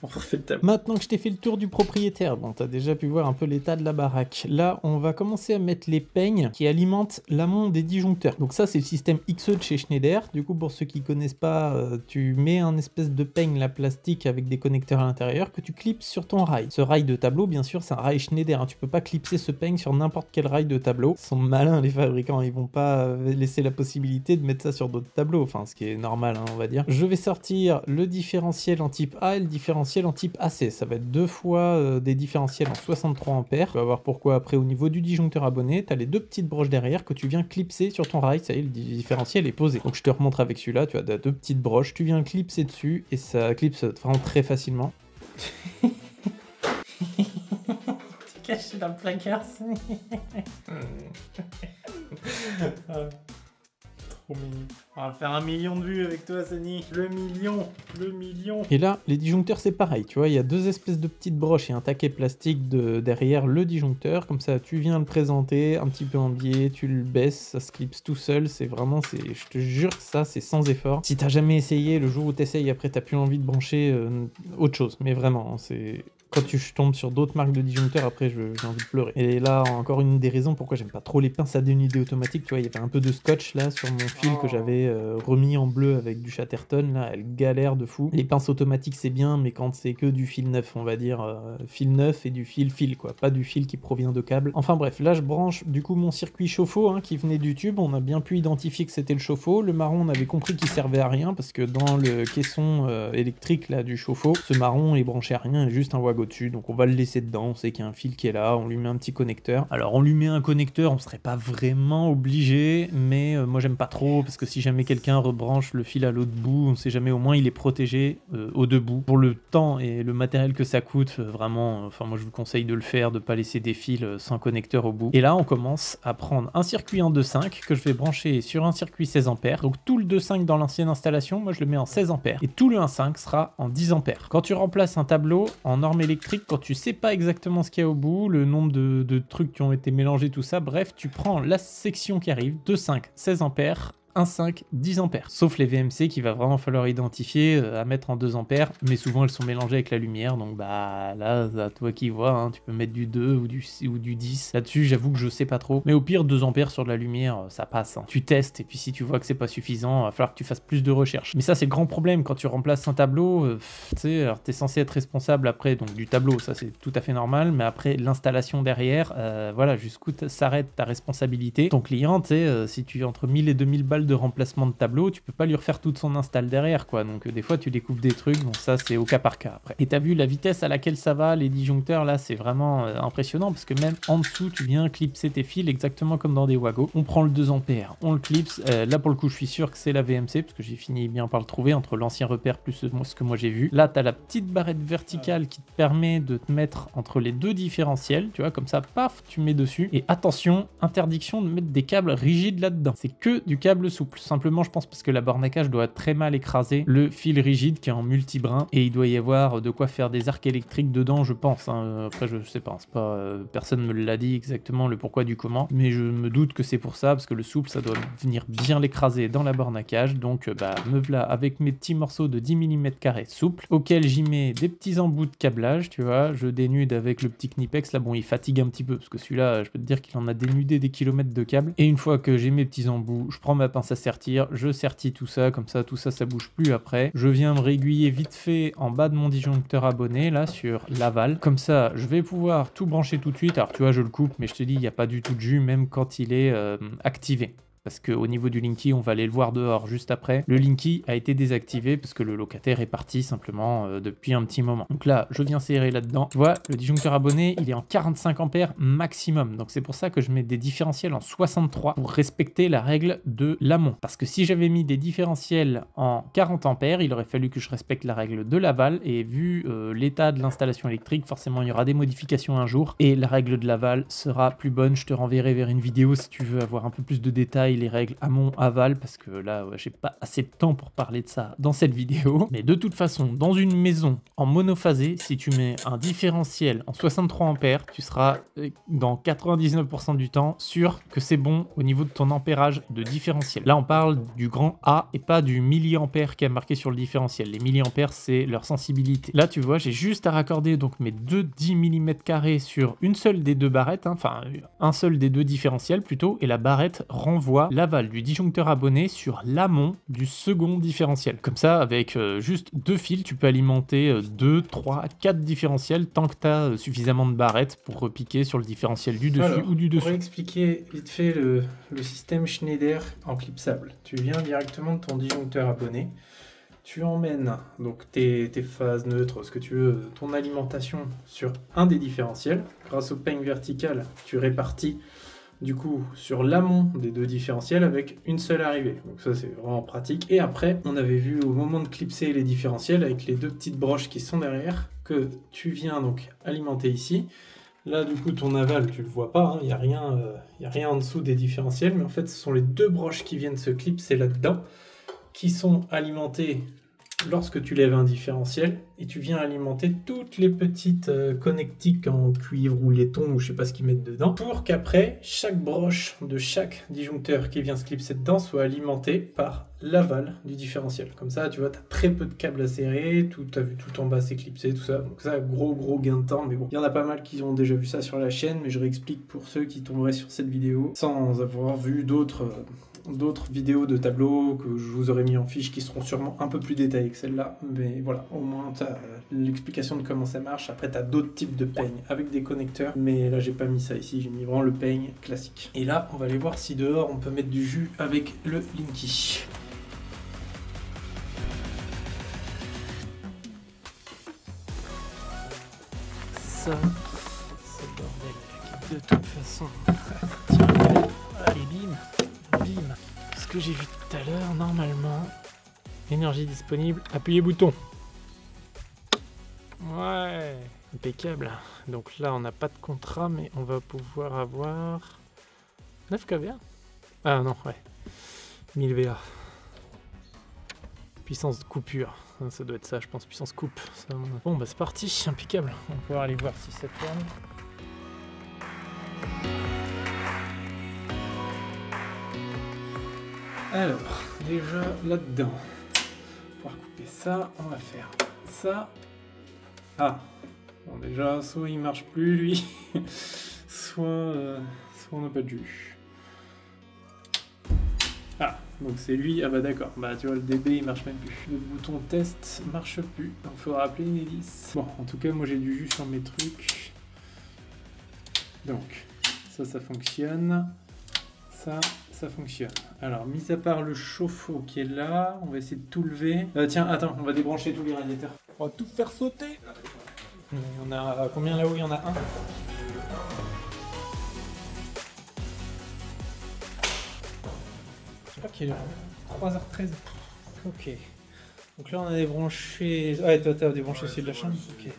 On refait le tableau. Maintenant que je t'ai fait le tour du propriétaire, bon, t'as déjà pu voir un peu l'état de la baraque. Là, on va commencer à mettre les peignes qui alimentent l'amont des disjoncteurs. Donc ça, c'est le système XE de chez Schneider. Du coup, pour ceux qui connaissent pas, tu mets un espèce de peigne, la plastique avec des connecteurs à l'intérieur que tu clipses sur ton rail. Ce rail de tableau, bien sûr, c'est un rail Schneider. Hein. Tu peux pas clipser ce peigne sur n'importe quel rail de tableau. Ils sont malins, les fabricants. Ils vont pas laisser la possibilité de mettre ça sur d'autres tableaux. Enfin, ce qui est normal, hein, on va dire. Je vais sortir le différentiel en type A et le différentiel en type AC. Ça va être deux fois des différentiels en 63 ampères. Tu vas voir pourquoi après au niveau du disjoncteur abonné, tu as les deux petites broches derrière que tu viens clipser sur ton rail. Ça y est, le différentiel est posé. Donc je te remontre avec celui-là, tu as deux petites broches, tu viens clipser dessus et ça clipse vraiment très facilement. Tu caché dans le placard. Trop mignon. On va faire 1 million de vues avec toi, Sani. Le million. Et là, les disjoncteurs, c'est pareil, tu vois, il y a deux espèces de petites broches et un taquet plastique derrière le disjoncteur, comme ça, tu viens le présenter, un petit peu en biais, tu le baisses, ça se clipse tout seul, c'est vraiment, je te jure que ça, c'est sans effort. Si t'as jamais essayé, le jour où t'essayes, après, t'as plus envie de brancher autre chose, mais vraiment, c'est... Quand tu tombes sur d'autres marques de disjoncteurs, après j'ai envie de pleurer. Et là, encore une des raisons pourquoi j'aime pas trop les pinces à dénuder automatiques. Tu vois, il y avait un peu de scotch là sur mon fil que j'avais remis en bleu avec du Chatterton. Là, elle galère de fou. Les pinces automatiques, c'est bien, mais quand c'est que du fil neuf, on va dire fil neuf et du fil quoi. Pas du fil qui provient de câbles. Enfin bref, là je branche du coup mon circuit chauffe-eau hein, qui venait du tube. On a bien pu identifier que c'était le chauffe-eau. Le marron, on avait compris qu'il servait à rien parce que dans le caisson électrique là du chauffe-eau, ce marron il branchait à rien, il y a juste un wagon dessus, donc on va le laisser dedans, on sait qu'il y a un fil qui est là, on lui met un petit connecteur. Alors on lui met un connecteur, on serait pas vraiment obligé, mais moi j'aime pas trop, parce que si jamais quelqu'un rebranche le fil à l'autre bout, on sait jamais, au moins il est protégé aux deux bouts. Pour le temps et le matériel que ça coûte, vraiment, enfin moi je vous conseille de le faire, de pas laisser des fils sans connecteur au bout. Et là on commence à prendre un circuit en 2.5 que je vais brancher sur un circuit 16 ampères, donc tout le 2.5 dans l'ancienne installation, moi je le mets en 16 ampères, et tout le 1.5 sera en 10 ampères. Quand tu remplaces un tableau en norme électrique, quand tu sais pas exactement ce qu'il y a au bout, le nombre de trucs qui ont été mélangés, tout ça, bref, tu prends la section qui arrive, 2.5, 16 ampères, 1.5, 10 ampères. Sauf les VMC qu'il va vraiment falloir identifier à mettre en 2 ampères, mais souvent elles sont mélangées avec la lumière, donc bah là, à toi qui vois, hein, tu peux mettre du 2 ou du 10. Là-dessus, j'avoue que je sais pas trop, mais au pire, 2 ampères sur de la lumière, ça passe. Hein. Tu testes, et puis si tu vois que c'est pas suffisant, il va falloir que tu fasses plus de recherches. Mais ça, c'est le grand problème quand tu remplaces un tableau, tu sais, alors t'es censé être responsable après, donc du tableau, ça c'est tout à fait normal, mais après l'installation derrière, voilà, jusqu'où s'arrête ta responsabilité. Ton client, tu sais, si tu entre 1000 et 2000 balles de remplacement de tableau, tu peux pas lui refaire toute son install derrière, quoi. Donc des fois tu découvres des trucs, donc ça c'est au cas par cas après. Et t'as vu la vitesse à laquelle ça va, les disjoncteurs là, c'est vraiment impressionnant parce que même en dessous tu viens clipser tes fils exactement comme dans des wagos. On prend le 2 ampères, on le clipse. Là pour le coup je suis sûr que c'est la VMC parce que j'ai fini bien par le trouver entre l'ancien repère plus ce que moi j'ai vu. Là t'as la petite barrette verticale qui te permet de te mettre entre les deux différentiels, tu vois, comme ça, paf, tu mets dessus. Et attention, interdiction de mettre des câbles rigides là-dedans. C'est que du câble souple. Simplement, je pense parce que la borne à cage doit très mal écraser le fil rigide qui est en multibrin et il doit y avoir de quoi faire des arcs électriques dedans, je pense. Hein. Après, je sais pas, c'est pas personne me l'a dit exactement le pourquoi du comment, mais je me doute que c'est pour ça parce que le souple, ça doit venir bien l'écraser dans la borne à cage. Donc, me voilà avec mes petits morceaux de 10 mm souples auxquels j'y mets des petits embouts de câblage, tu vois. Je dénude avec le petit Knipex. Là, bon, il fatigue un petit peu parce que celui-là, je peux te dire qu'il en a dénudé des kilomètres de câbles. Et une fois que j'ai mes petits embouts, je prends ma pince à sertir, je sertis tout ça, comme ça, tout ça, ça bouge plus après. Je viens me réguiller vite fait en bas de mon disjoncteur abonné, là, sur l'aval. Comme ça, je vais pouvoir tout brancher tout de suite. Alors, tu vois, je le coupe, mais je te dis, il n'y a pas du tout de jus, même quand il est activé. Parce qu'au niveau du Linky, on va aller le voir dehors juste après. Le Linky a été désactivé parce que le locataire est parti simplement depuis un petit moment. Donc là, je viens serrer là-dedans. Tu vois, le disjoncteur abonné, il est en 45 ampères maximum. Donc c'est pour ça que je mets des différentiels en 63 pour respecter la règle de l'amont. Parce que si j'avais mis des différentiels en 40 ampères, il aurait fallu que je respecte la règle de l'aval. Et vu l'état de l'installation électrique, forcément, il y aura des modifications un jour. Et la règle de l'aval sera plus bonne. Je te renverrai vers une vidéo si tu veux avoir un peu plus de détails détail les règles amont, aval, parce que là, j'ai pas assez de temps pour parler de ça dans cette vidéo. Mais de toute façon, dans une maison en monophasé, si tu mets un différentiel en 63 ampères, tu seras dans 99% du temps sûr que c'est bon au niveau de ton ampérage de différentiel. Là, on parle du grand A et pas du milliampère qui est marqué sur le différentiel. Les milliampères, c'est leur sensibilité. Là, tu vois, j'ai juste à raccorder donc mes deux 10 mm² sur une seule des deux barrettes, hein, enfin un seul des deux différentiels plutôt, et la barrette renvoie l'aval du disjoncteur abonné sur l'amont du second différentiel. Comme ça, avec juste deux fils, tu peux alimenter 2, 3, 4 différentiels tant que tu as suffisamment de barrettes pour repiquer sur le différentiel du dessus ou du dessous. Pour expliquer vite fait le système Schneider en clipsable, tu viens directement de ton disjoncteur abonné, tu emmènes donc tes phases neutres, ce que tu veux, ton alimentation sur un des différentiels. Grâce au peigne vertical, tu répartis du coup sur l'amont des deux différentiels avec une seule arrivée. Donc ça c'est vraiment pratique. Et après, on avait vu au moment de clipser les différentiels avec les deux petites broches qui sont derrière, que tu viens donc alimenter ici. Là du coup ton aval tu le vois pas, il n'y a rien en dessous des différentiels, mais en fait ce sont les deux broches qui viennent se clipser là-dedans, qui sont alimentées lorsque tu lèves un différentiel, et tu viens alimenter toutes les petites connectiques en cuivre ou laiton ou je sais pas ce qu'ils mettent dedans, pour qu'après chaque broche de chaque disjoncteur qui vient se clipser dedans soit alimentée par l'aval du différentiel. Comme ça tu vois, tu as très peu de câbles à serrer, tu as vu tout en bas c'est clipsé, tout ça, donc ça gros gain de temps, mais bon, il y en a pas mal qui ont déjà vu ça sur la chaîne, mais je réexplique pour ceux qui tomberaient sur cette vidéo sans avoir vu d'autres vidéos de tableaux que je vous aurais mis en fiche qui seront sûrement un peu plus détaillées que celle-là, mais voilà, au moins tu as l'explication de comment ça marche. Après tu as d'autres types de peignes avec des connecteurs, mais là j'ai pas mis ça ici, j'ai mis vraiment le peigne classique. Et là on va aller voir si dehors on peut mettre du jus avec le Linky. Ça bordel, de toute façon. Tiens, allez bim. Ce que j'ai vu tout à l'heure, normalement, énergie disponible, appuyez bouton. Ouais, impeccable. Donc là, on n'a pas de contrat, mais on va pouvoir avoir 9 kVA. Ah non, ouais, 1000 VA. Puissance de coupure, ça doit être ça, je pense, puissance coupe. Ça, bon, bah c'est parti, impeccable. On va pouvoir aller voir si ça tourne. Alors, déjà là-dedans, pour couper ça, on va faire ça. Ah, bon déjà, soit il marche plus lui, soit on n'a pas de jus. Ah, donc c'est lui, ah bah d'accord, bah tu vois le DB il marche même plus. Le bouton test marche plus, donc il faudra appeler une hélice. Bon, en tout cas moi j'ai du jus sur mes trucs. Donc, ça fonctionne. Ça fonctionne. Alors, mis à part le chauffe-eau qui est là, on va essayer de tout lever. Tiens, attends, on va débrancher tous les radiateurs. On va tout faire sauter. Il y en a combien là-haut? Il y en a un. Je sais pas quelle heure. 3h13. Ok. Donc là, on a débranché. Ouais, toi, t'as débranché celui de la chambre. Ok.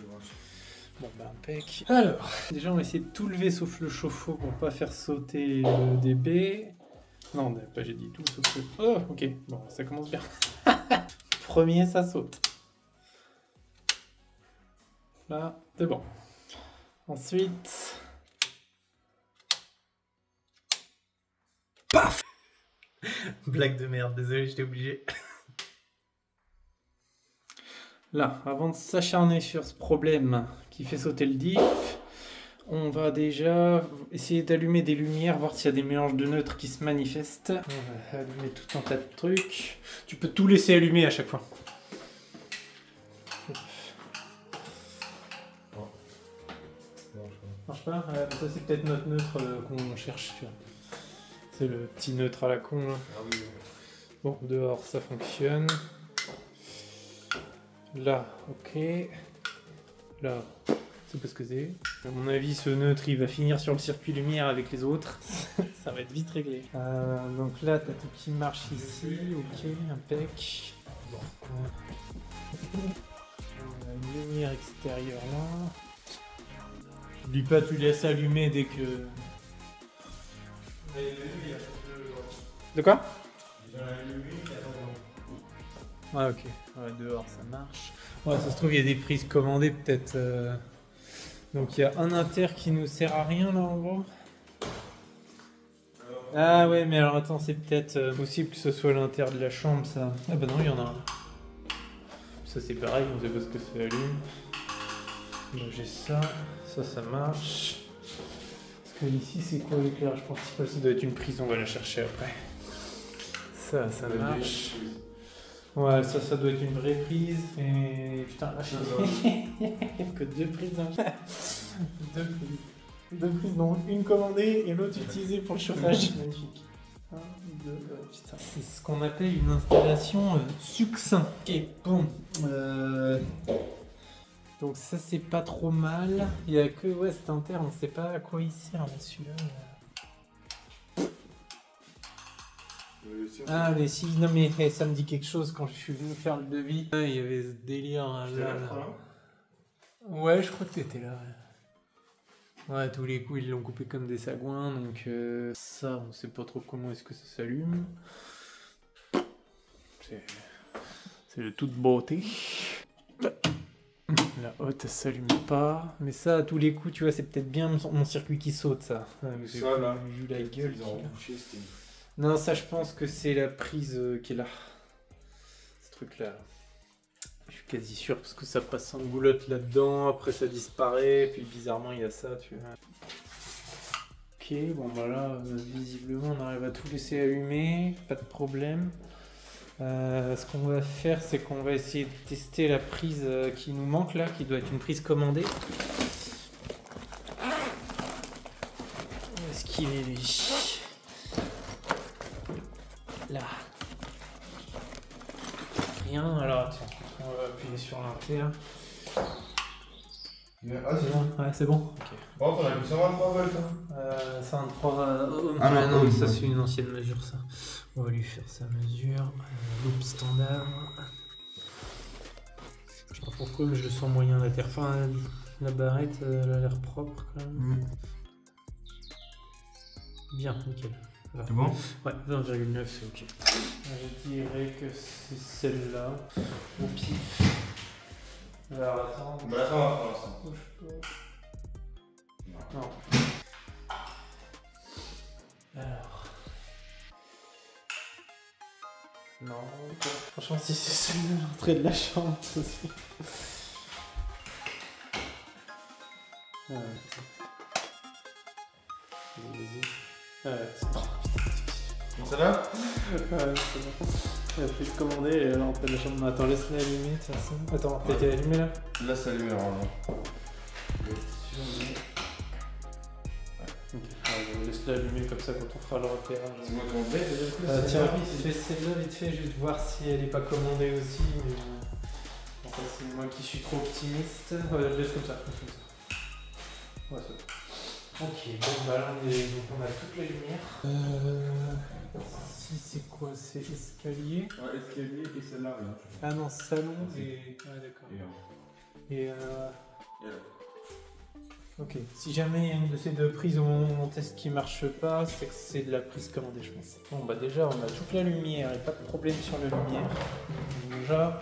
Bon bah impec. Alors, déjà on va essayer de tout lever sauf le chauffe-eau pour pas faire sauter le DB. Non, pas j'ai dit tout sauf le... Oh, ok, bon, ça commence bien. Premier, ça saute. Là, c'est bon. Ensuite... Paf. Blague de merde, désolé, j'étais obligé. Là, avant de s'acharner sur ce problème qui fait sauter le diff, on va déjà essayer d'allumer des lumières, voir s'il y a des mélanges de neutres qui se manifestent. On va allumer tout un tas de trucs. Tu peux tout laisser allumer à chaque fois. Marche pas? Ça c'est peut-être notre neutre qu'on cherche. C'est le petit neutre à la con là. Ah oui. Bon, dehors ça fonctionne. Là, ok. Là, c'est pas ce que c'est. À mon avis, ce neutre, il va finir sur le circuit lumière avec les autres. Ça va être vite réglé. Donc là, t'as tout qui marche ici. Ok, impec. Bon. On a une lumière extérieure là. N'oublie pas, tu laisses allumer dès que... De quoi? Ah ok, ouais, dehors ça marche. Ouais, ça se trouve il y a des prises commandées peut-être. Donc il y a un inter qui nous sert à rien là en gros. Ah ouais, mais alors attends, c'est peut-être possible que ce soit l'inter de la chambre ça. Ah bah non, il y en a un. Ça c'est pareil, on sait pas ce que ça allume. Donc j'ai ça, ça marche. Parce que ici c'est quoi l'éclairage principal? Ça doit être une prise, on va la chercher après. Ça marche. Ouais, ça doit être une vraie prise. Et putain, là, il n'y a que 2 prises. Hein. 2 prises, dont une commandée et l'autre utilisée pour le chauffage. Magnifique. 1, 2, putain. C'est ce qu'on appelle une installation succinct. Ok, bon. Donc ça, c'est pas trop mal. Il n'y a que cet inter, on ne sait pas à quoi il sert, mais celui-là. Ah mais si, non mais ça me dit quelque chose quand je suis venu faire le devis. Il y avait ce délire là. Ouais, je crois que t'étais là. Ouais, tous les coups ils l'ont coupé comme des sagouins, donc ça on sait pas trop comment est-ce que ça s'allume. C'est de toute beauté. La haute elle s'allume pas, mais ça à tous les coups tu vois c'est peut-être bien mon circuit qui saute ça. J'ai vu la gueule. Non, ça je pense que c'est la prise qui est là. Ce truc là. Je suis quasi sûr parce que ça passe en boulotte là-dedans, après ça disparaît, puis bizarrement il y a ça, tu vois. Ok, bon bah là, visiblement on arrive à tout laisser allumer, pas de problème. Ce qu'on va faire, c'est qu'on va essayer de tester la prise qui nous manque là, qui doit être une prise commandée. Où est-ce qu'il est lui? Là. Rien, alors attends, on va appuyer sur l'inter. Ah, c'est bon. Ouais, c'est bon. Ok. Bon, on a mis 123 volts. Hein. 123. Ah non, non, ça c'est une ancienne mesure, ça. On va lui faire sa mesure. Loop standard. Je sais pas pourquoi, mais je sens moyen d'inter. Enfin, la barrette, elle a l'air propre quand même. Bien, nickel. C'est bon? Ouais, 20,9 c'est ok. Je dirais que c'est celle-là. Au pif. Alors attends. Bah là ça va pour l'instant. Bouge pas. Non. Alors. Non. Franchement si c'est celle de l'entrée de la chambre, ça aussi. Ouais. Ouais, c'est bon. Celle-là? Ouais, c'est bon. Elle a pris commandé et elle est rentrée de la chambre. Attends, laisse-la allumer de toute façon. Attends, t'as été allumé là? Là, c'est allumé normalement. Laisse-la allumer comme ça quand on fera le repérage. C'est moi qui vais Tiens, fais celle-là vite fait, juste voir si elle n'est pas commandée aussi. Mais... Enfin, c'est moi qui suis trop optimiste. Laisse comme ça. Ouais, c'est bon. Ok, bon bah là on a toute la lumière. Si c'est quoi? C'est escalier? Ouais, escalier et celle-là, là. Ah non, salon et... Ouais d'accord. Et ok, si jamais il y a une de ces 2 prises au moment où on teste qui marche pas, c'est que c'est de la prise commandée je pense. Bon bah déjà on a toute la lumière et pas de problème sur la lumière. Déjà,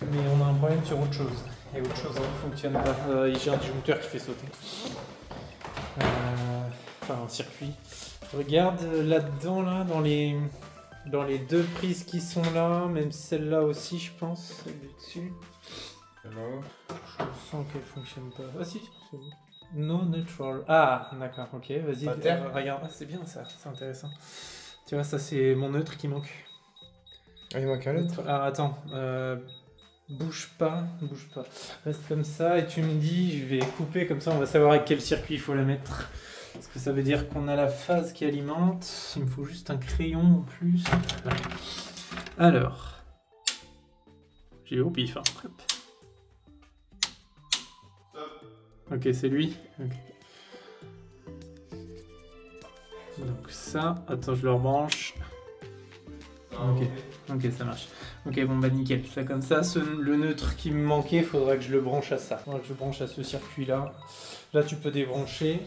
mais on a un problème sur autre chose. Et autre chose ne fonctionne pas. J'ai un disjoncteur qui fait sauter. Enfin un circuit. Regarde là-dedans, là, dans les 2 prises qui sont là, même celle-là aussi je pense, celle du dessus. Hello. Je sens qu'elle fonctionne pas. Ah si, c'est bon. No neutral. Ah d'accord, ok, vas-y. Regarde, c'est bien ça, c'est intéressant. Tu vois, ça c'est mon neutre qui manque. Ah, il manque un autre. Alors attends, bouge pas. Reste comme ça et tu me dis, je vais couper comme ça, on va savoir avec quel circuit il faut la mettre. Parce que ça veut dire qu'on a la phase qui alimente. Il me faut juste un crayon en plus. Voilà. Alors, j'ai au pif. Hein. Ok, c'est lui. Okay. Donc ça, attends, je le rebranche. Ok, ça marche. Ok, bon bah nickel. Je fais comme ça. Le neutre qui me manquait, il faudra que je le branche à ça. Il faudra que je branche à ce circuit-là. Là, tu peux débrancher.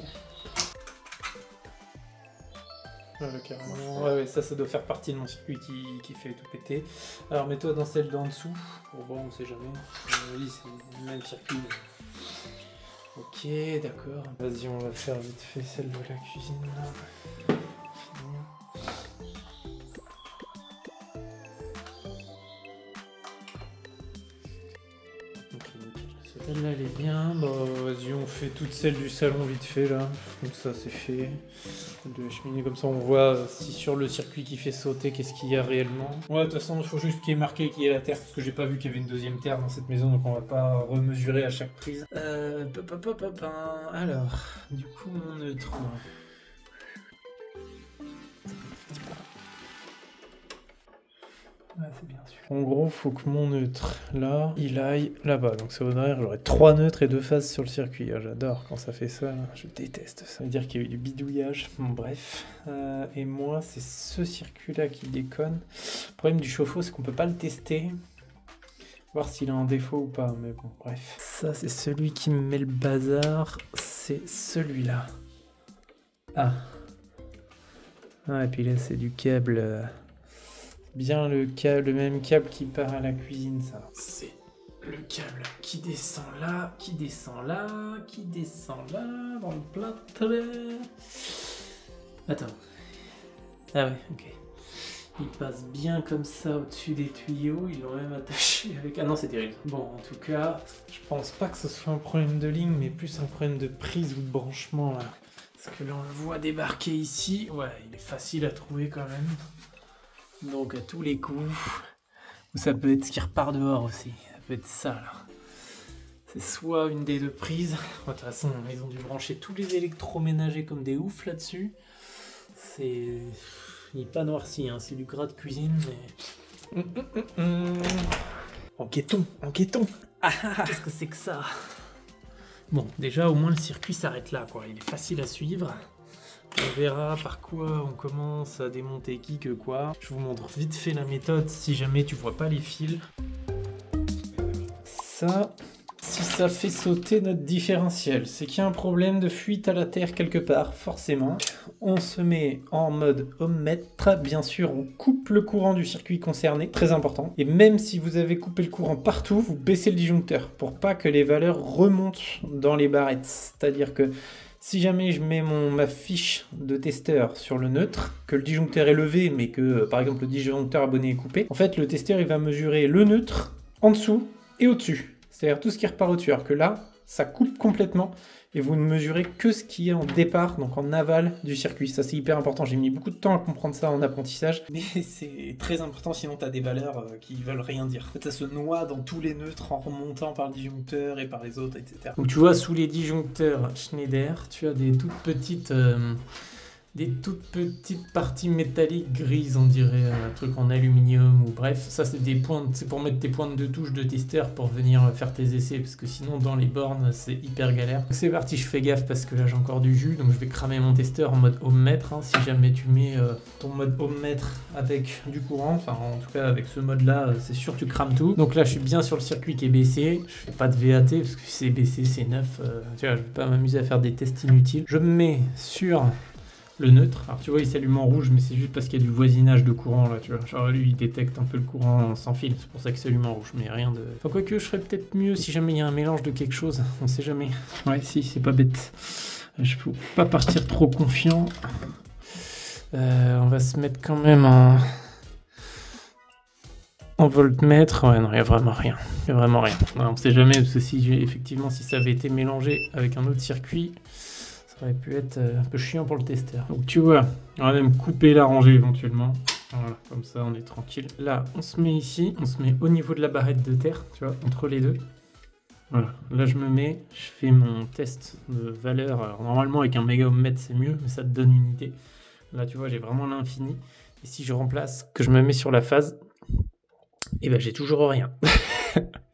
Voilà, carrément. Ouais, ça doit faire partie de mon circuit qui fait tout péter. Alors mets-toi dans celle d'en dessous, pour voir, on sait jamais. Oui, c'est le même circuit. Ok, d'accord. Vas-y, on va faire vite fait celle de la cuisine. Là. Finir. Celle-là, elle est bien. Bah, vas-y, on fait toutes celles du salon vite fait, là. Comme ça, c'est fait. De la cheminée, comme ça, on voit si sur le circuit qui fait sauter, qu'est-ce qu'il y a réellement. Ouais, de toute façon, il faut juste qu'il y ait marqué qu'il y ait la terre, parce que j'ai pas vu qu'il y avait une deuxième terre dans cette maison, donc on va pas remesurer à chaque prise. Alors, du coup, mon neutre... Ouais, c'est bien sûr. En gros, faut que mon neutre, là, il aille là-bas. Donc ça voudrait dire que j'aurai 3 neutres et 2 phases sur le circuit. Ah, j'adore quand ça fait ça, là. Je déteste ça. Ça veut dire qu'il y a eu du bidouillage. Bon, bref. Et moi, c'est ce circuit-là qui déconne. Le problème du chauffe-eau, c'est qu'on peut pas le tester. Voir s'il a un défaut ou pas. Mais bon, bref. Ça, c'est celui qui me met le bazar. C'est celui-là. Ah. Ah, et puis là, c'est du câble... Bien le même câble qui part à la cuisine, ça. C'est le câble qui descend là, qui descend là, qui descend là, dans le plâtre. Attends. Ah ouais, ok. Il passe bien comme ça au-dessus des tuyaux, ils l'ont même attaché avec... Ah non, c'est terrible. Bon, en tout cas, je pense pas que ce soit un problème de ligne, mais plus un problème de prise ou de branchement, là. Parce que là, on le voit débarquer ici. Ouais, il est facile à trouver quand même. Donc à tous les coups, ou ça peut être ce qui repart dehors aussi, ça peut être ça là. C'est soit une des deux prises, de toute façon ils ont dû brancher tous les électroménagers comme des oufs là-dessus. C'est... Il n'est pas noirci, hein. C'est du gras de cuisine, mais... Enquêtons. Qu'est-ce que c'est que ça? Bon, déjà au moins le circuit s'arrête là, quoi. Il est facile à suivre. On verra par quoi on commence à démonter qui que quoi. Je vous montre vite fait la méthode si jamais tu vois pas les fils. Ça, si ça fait sauter notre différentiel, c'est qu'il y a un problème de fuite à la terre quelque part, forcément. On se met en mode ohm-mètre. Bien sûr, on coupe le courant du circuit concerné, très important. Et même si vous avez coupé le courant partout, vous baissez le disjoncteur pour pas que les valeurs remontent dans les barrettes. C'est-à-dire que si jamais je mets ma fiche de testeur sur le neutre, que le disjoncteur est levé, mais que par exemple le disjoncteur abonné est coupé, en fait le testeur il va mesurer le neutre en dessous et au-dessus. C'est-à-dire tout ce qui repart au-dessus. Alors que là, ça coupe complètement et vous ne mesurez que ce qui est en départ, donc en aval du circuit. Ça c'est hyper important. J'ai mis beaucoup de temps à comprendre ça en apprentissage, mais c'est très important sinon tu as des valeurs qui veulent rien dire. En fait, ça se noie dans tous les neutres en remontant par le disjoncteur et par les autres, etc. Donc tu vois, sous les disjoncteurs Schneider, tu as des toutes petites parties métalliques grises, on dirait un truc en aluminium ou bref. Ça c'est des pointes, c'est pour mettre tes pointes de touche de testeur pour venir faire tes essais parce que sinon dans les bornes c'est hyper galère. Donc c'est parti, je fais gaffe parce que là j'ai encore du jus donc je vais cramer mon testeur en mode ohm-mètre. Si jamais tu mets ton mode ohm-mètre avec du courant, enfin en tout cas avec ce mode là, c'est sûr tu crames tout. Donc là je suis bien sur le circuit qui est baissé, je fais pas de VAT parce que c'est baissé, c'est neuf, tu vois, je vais pas m'amuser à faire des tests inutiles. Je me mets sur le neutre. Alors tu vois il s'allume en rouge mais c'est juste parce qu'il y a du voisinage de courant là, tu vois. Genre lui il détecte un peu le courant sans fil, c'est pour ça qu'il s'allume en rouge, mais rien de... Enfin quoique je ferais peut-être mieux si jamais il y a un mélange de quelque chose, on sait jamais. Ouais si, c'est pas bête. Je peux pas partir trop confiant. On va se mettre quand même en voltmètre. Ouais non, il y a vraiment rien. Il y a vraiment rien. Ouais, on sait jamais parce que si effectivement si ça avait été mélangé avec un autre circuit, ça aurait pu être un peu chiant pour le testeur. Donc tu vois, on va même couper la rangée éventuellement. Voilà, comme ça on est tranquille. Là, on se met ici, on se met au niveau de la barrette de terre, tu vois, entre les deux. Voilà, là je me mets, je fais mon test de valeur. Alors, normalement avec un méga ohmmètre c'est mieux, mais ça te donne une idée. Là tu vois, j'ai vraiment l'infini. Et si je remplace, que je me mets sur la phase, et ben j'ai toujours rien.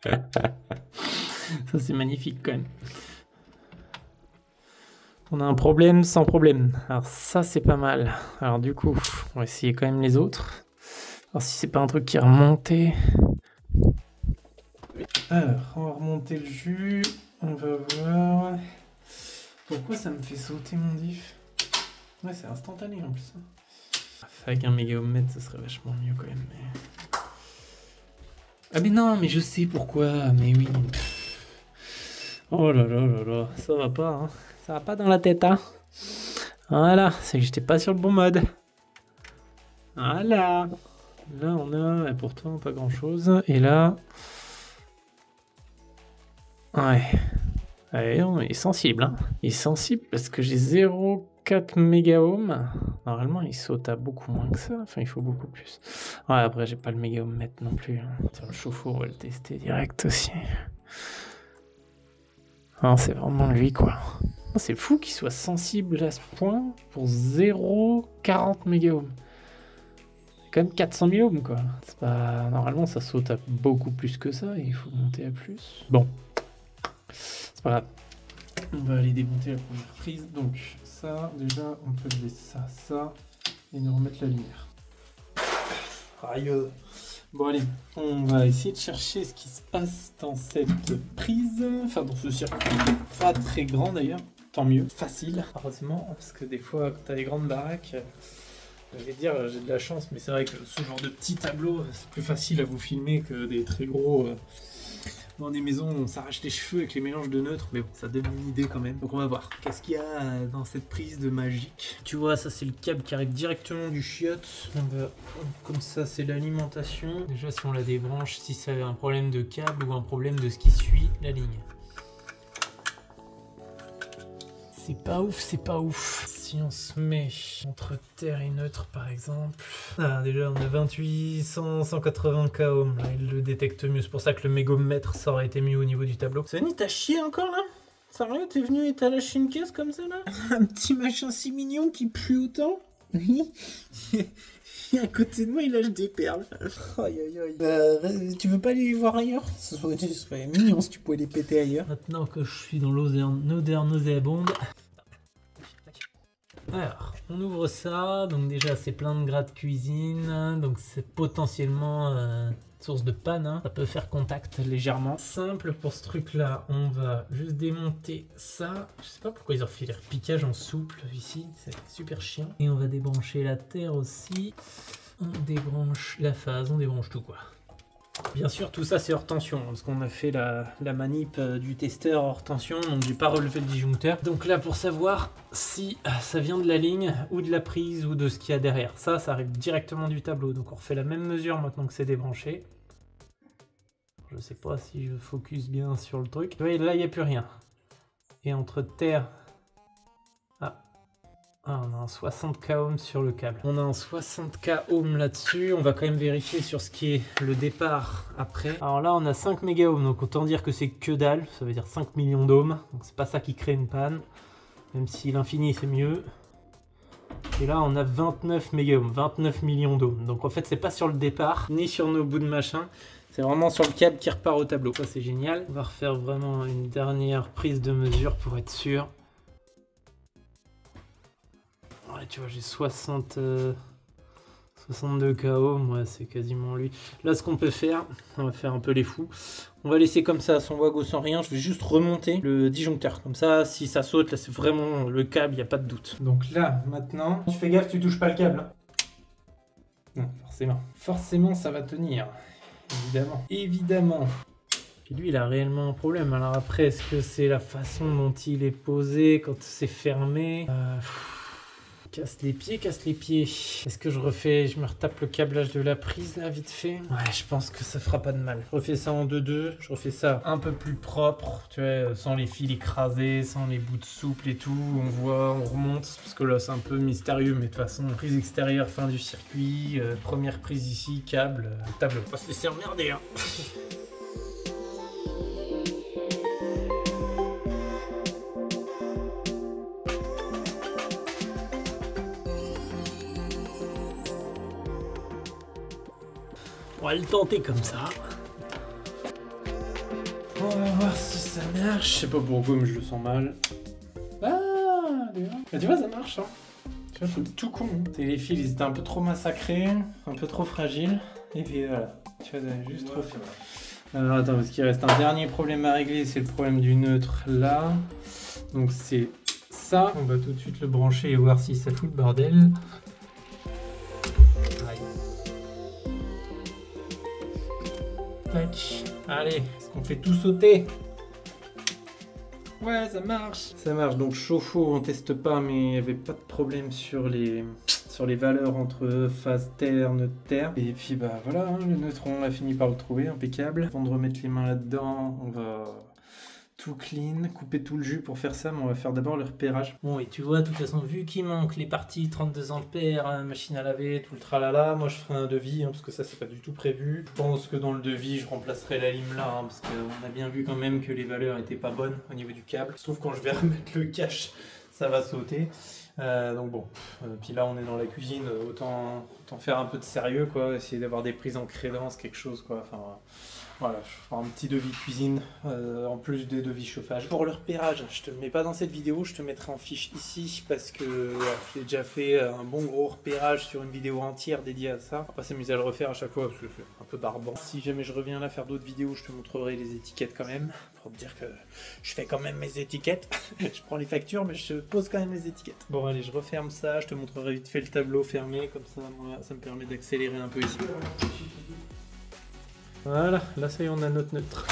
Ça c'est magnifique quand même. On a un problème sans problème. Alors ça c'est pas mal. Alors du coup, on va essayer quand même les autres. Alors si c'est pas un truc qui est remonté. Alors, on va remonter le jus. On va voir. Pourquoi ça me fait sauter mon diff? Ouais, c'est instantané en plus. Avec un méga ohm-mètre, ça serait vachement mieux quand même. Mais... Ah mais non, mais je sais pourquoi, mais oui. Oh là là là là, ça va pas, hein. Ça va pas dans la tête, hein. Voilà, c'est que j'étais pas sur le bon mode. Voilà. Là on a, et pourtant pas grand chose. Et là... Ouais. Ouais, on est sensible, hein. Il est sensible parce que j'ai 0,4 méga ohm. Normalement, il saute à beaucoup moins que ça. Enfin, il faut beaucoup plus. Ouais, après, j'ai pas le méga ohm mètre non plus. Hein. Tiens, le chauffe-eau, on va le tester direct aussi. Ah, c'est vraiment lui, quoi. C'est fou qu'il soit sensible à ce point pour 0,40 méga ohm. C'est quand même 400 000 ohms, quoi. C'est pas... Normalement, ça saute à beaucoup plus que ça et il faut monter à plus. Bon. C'est pas grave. On va aller démonter la première prise. Donc ça, déjà, on peut lever ça, et nous remettre la lumière. Aïe. Bon allez, on va essayer de chercher ce qui se passe dans cette prise. Enfin, dans ce circuit. Pas très grand d'ailleurs. Tant mieux. Facile, heureusement. Parce que des fois, quand t'as des grandes baraques... Je vais dire, j'ai de la chance, mais c'est vrai que ce genre de petit tableau, c'est plus facile à vous filmer que des très gros... Dans des maisons, on s'arrache les cheveux avec les mélanges de neutres, mais bon, ça donne une idée quand même. Donc on va voir. Qu'est-ce qu'il y a dans cette prise de magique? Tu vois, ça c'est le câble qui arrive directement du chiotte. Comme ça, c'est l'alimentation. Déjà, si on la débranche, si c'est un problème de câble ou un problème de ce qui suit la ligne. C'est pas ouf, c'est pas ouf. Si on se met entre terre et neutre par exemple. Ah, déjà on a 28, 100, 180 k ohms. Là, il le détecte mieux. C'est pour ça que le mégomètre ça aurait été mieux au niveau du tableau. Sony, t'as chié encore là? Sérieux, t'es venu et t'as lâché une caisse comme ça là? Un petit machin si mignon qui pue autant? Oui. À côté de moi, il lâche des perles. Aïe aïe aïe. Tu veux pas aller voir ailleurs? Ce serait mignon si tu pouvais les péter ailleurs. Maintenant que je suis dans l'odeur nauséabonde. Alors, on ouvre ça. Donc déjà, c'est plein de gras de cuisine. Donc c'est potentiellement source de panne. Hein. Ça peut faire contact légèrement. Simple pour ce truc-là. On va juste démonter ça. Je sais pas pourquoi ils ont fait les repiquages en souple ici. C'est super chiant. Et on va débrancher la terre aussi. On débranche la phase. On débranche tout quoi. Bien sûr, tout ça c'est hors tension, parce qu'on a fait la manip du testeur hors tension, donc j'ai pas relevé le disjoncteur. Donc là, pour savoir si ça vient de la ligne, ou de la prise, ou de ce qu'il y a derrière. Ça arrive directement du tableau, donc on refait la même mesure maintenant que c'est débranché. Je sais pas si je focus bien sur le truc. Vous voyez, là, il n'y a plus rien. Et entre terre... Ah, on a un 60k ohms sur le câble. On a un 60k ohms là-dessus. On va quand même vérifier sur ce qui est le départ après. Alors là, on a 5 méga ohms. Donc autant dire que c'est que dalle. Ça veut dire 5 millions d'ohms. Donc c'est pas ça qui crée une panne. Même si l'infini c'est mieux. Et là, on a 29 méga ohms. 29 millions d'ohms. Donc en fait, c'est pas sur le départ, ni sur nos bouts de machin. C'est vraiment sur le câble qui repart au tableau. Ça, c'est génial. On va refaire vraiment une dernière prise de mesure pour être sûr. Ouais, tu vois, j'ai 62 KO, ouais, c'est quasiment lui. Là, ce qu'on peut faire, on va faire un peu les fous. On va laisser comme ça, sans wago, sans rien. Je vais juste remonter le disjoncteur. Comme ça, si ça saute, là, c'est vraiment le câble, il n'y a pas de doute. Donc là, maintenant, tu fais gaffe, tu touches pas le câble. Non, forcément. Forcément, ça va tenir. Évidemment. Évidemment. Puis lui, il a réellement un problème. Alors après, est-ce que c'est la façon dont il est posé quand c'est fermé? Casse les pieds, casse les pieds. Est-ce que je me retape le câblage de la prise là vite fait? Ouais, je pense que ça fera pas de mal. Je refais ça en 2-2, je refais ça un peu plus propre, tu vois, sans les fils écrasés, sans les bouts de souple et tout. On voit, on remonte, parce que là c'est un peu mystérieux, mais de toute façon, prise extérieure, fin du circuit, première prise ici, câble, tableau. On va se laisser emmerder, hein. On va le tenter comme ça. On va voir si ça marche. Je sais pas pourquoi, mais je le sens mal. Ah, tu vois, ça marche. Hein. Tu vois, tout con. Les fils, ils étaient un peu trop massacrés, un peu trop fragiles. Et puis voilà. Tu vois, juste trop. Alors attends, parce qu'il reste un dernier problème à régler, c'est le problème du neutre là. Donc c'est ça. On va tout de suite le brancher et voir si ça fout le bordel. Tac. Allez, est-ce qu'on fait tout sauter? Ouais, ça marche. Ça marche, donc chauffe-eau, on teste pas, mais il n'y avait pas de problème sur les valeurs entre phase terre, neutre terre. Et puis bah voilà, hein, le neutron, on a fini par le trouver, impeccable. Avant de remettre les mains là-dedans, on va tout clean, couper tout le jus pour faire ça, mais on va faire d'abord le repérage. Bon, et tu vois, de toute façon, vu qu'il manque les parties 32 ampères, machine à laver, tout le tralala, moi je ferai un devis, hein, parce que ça c'est pas du tout prévu. Je pense que dans le devis, je remplacerai la lime là, hein, parce qu'on a bien vu quand même que les valeurs étaient pas bonnes au niveau du câble. Sauf quand je vais remettre le cache, ça va sauter. Donc bon, puis là on est dans la cuisine, autant faire un peu de sérieux, quoi, essayer d'avoir des prises en crédence, quelque chose, quoi, enfin... Voilà, je ferai un petit devis cuisine, en plus des devis chauffage. Pour le repérage, je te le mets pas dans cette vidéo, je te mettrai en fiche ici, parce que voilà, j'ai déjà fait un bon gros repérage sur une vidéo entière dédiée à ça. On va pas s'amuser à le refaire à chaque fois, parce que c'est un peu barbant. Si jamais je reviens là faire d'autres vidéos, je te montrerai les étiquettes quand même, pour te dire que je fais quand même mes étiquettes. Je prends les factures, mais je pose quand même les étiquettes. Bon allez, je referme ça, je te montrerai vite fait le tableau fermé, comme ça, moi, ça me permet d'accélérer un peu ici. Voilà, là ça y est, on a notre neutre.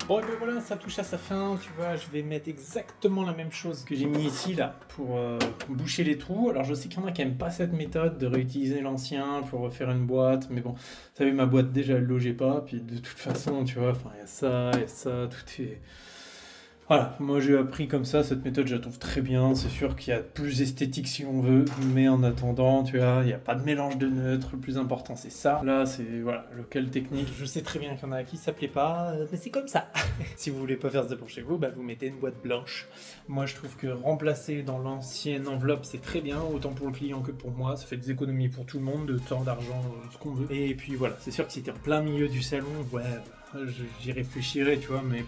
Bon et ben voilà, ça touche à sa fin, tu vois, je vais mettre exactement la même chose que j'ai mis ici là pour boucher les trous. Alors je sais qu'il y en a qui n'aiment pas cette méthode de réutiliser l'ancien pour refaire une boîte, mais bon, vous savez, ma boîte déjà elle logeait pas, puis de toute façon, tu vois, enfin il y a ça, tout est... Voilà, moi j'ai appris comme ça, cette méthode je la trouve très bien, c'est sûr qu'il y a plus esthétique si on veut, mais en attendant, tu vois, il n'y a pas de mélange de neutres, le plus important c'est ça. Là c'est, voilà, local technique, je sais très bien qu'il y en a qui ça plaît pas, mais c'est comme ça. Si vous voulez pas faire ça pour chez vous, bah vous mettez une boîte blanche. Moi je trouve que remplacer dans l'ancienne enveloppe c'est très bien, autant pour le client que pour moi, ça fait des économies pour tout le monde, de temps, d'argent, ce qu'on veut. Et puis voilà, c'est sûr que si t'es en plein milieu du salon, ouais, j'y réfléchirai, tu vois, mais...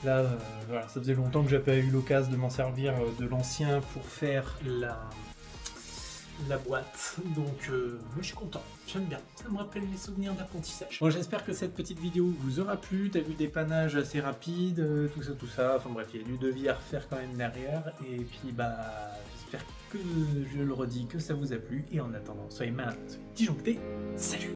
Là, voilà, ça faisait longtemps que j'avais pas eu l'occasion de m'en servir de l'ancien pour faire la boîte. Donc, moi je suis content, j'aime bien. Ça me rappelle les souvenirs d'apprentissage. Bon, j'espère que cette petite vidéo vous aura plu. T'as vu le dépannage assez rapide, tout ça. Enfin bref, il y a du devis à refaire quand même derrière. Et puis, bah, j'espère que, je le redis, que ça vous a plu. Et en attendant, soyez malins, soyez disjonctés. Salut!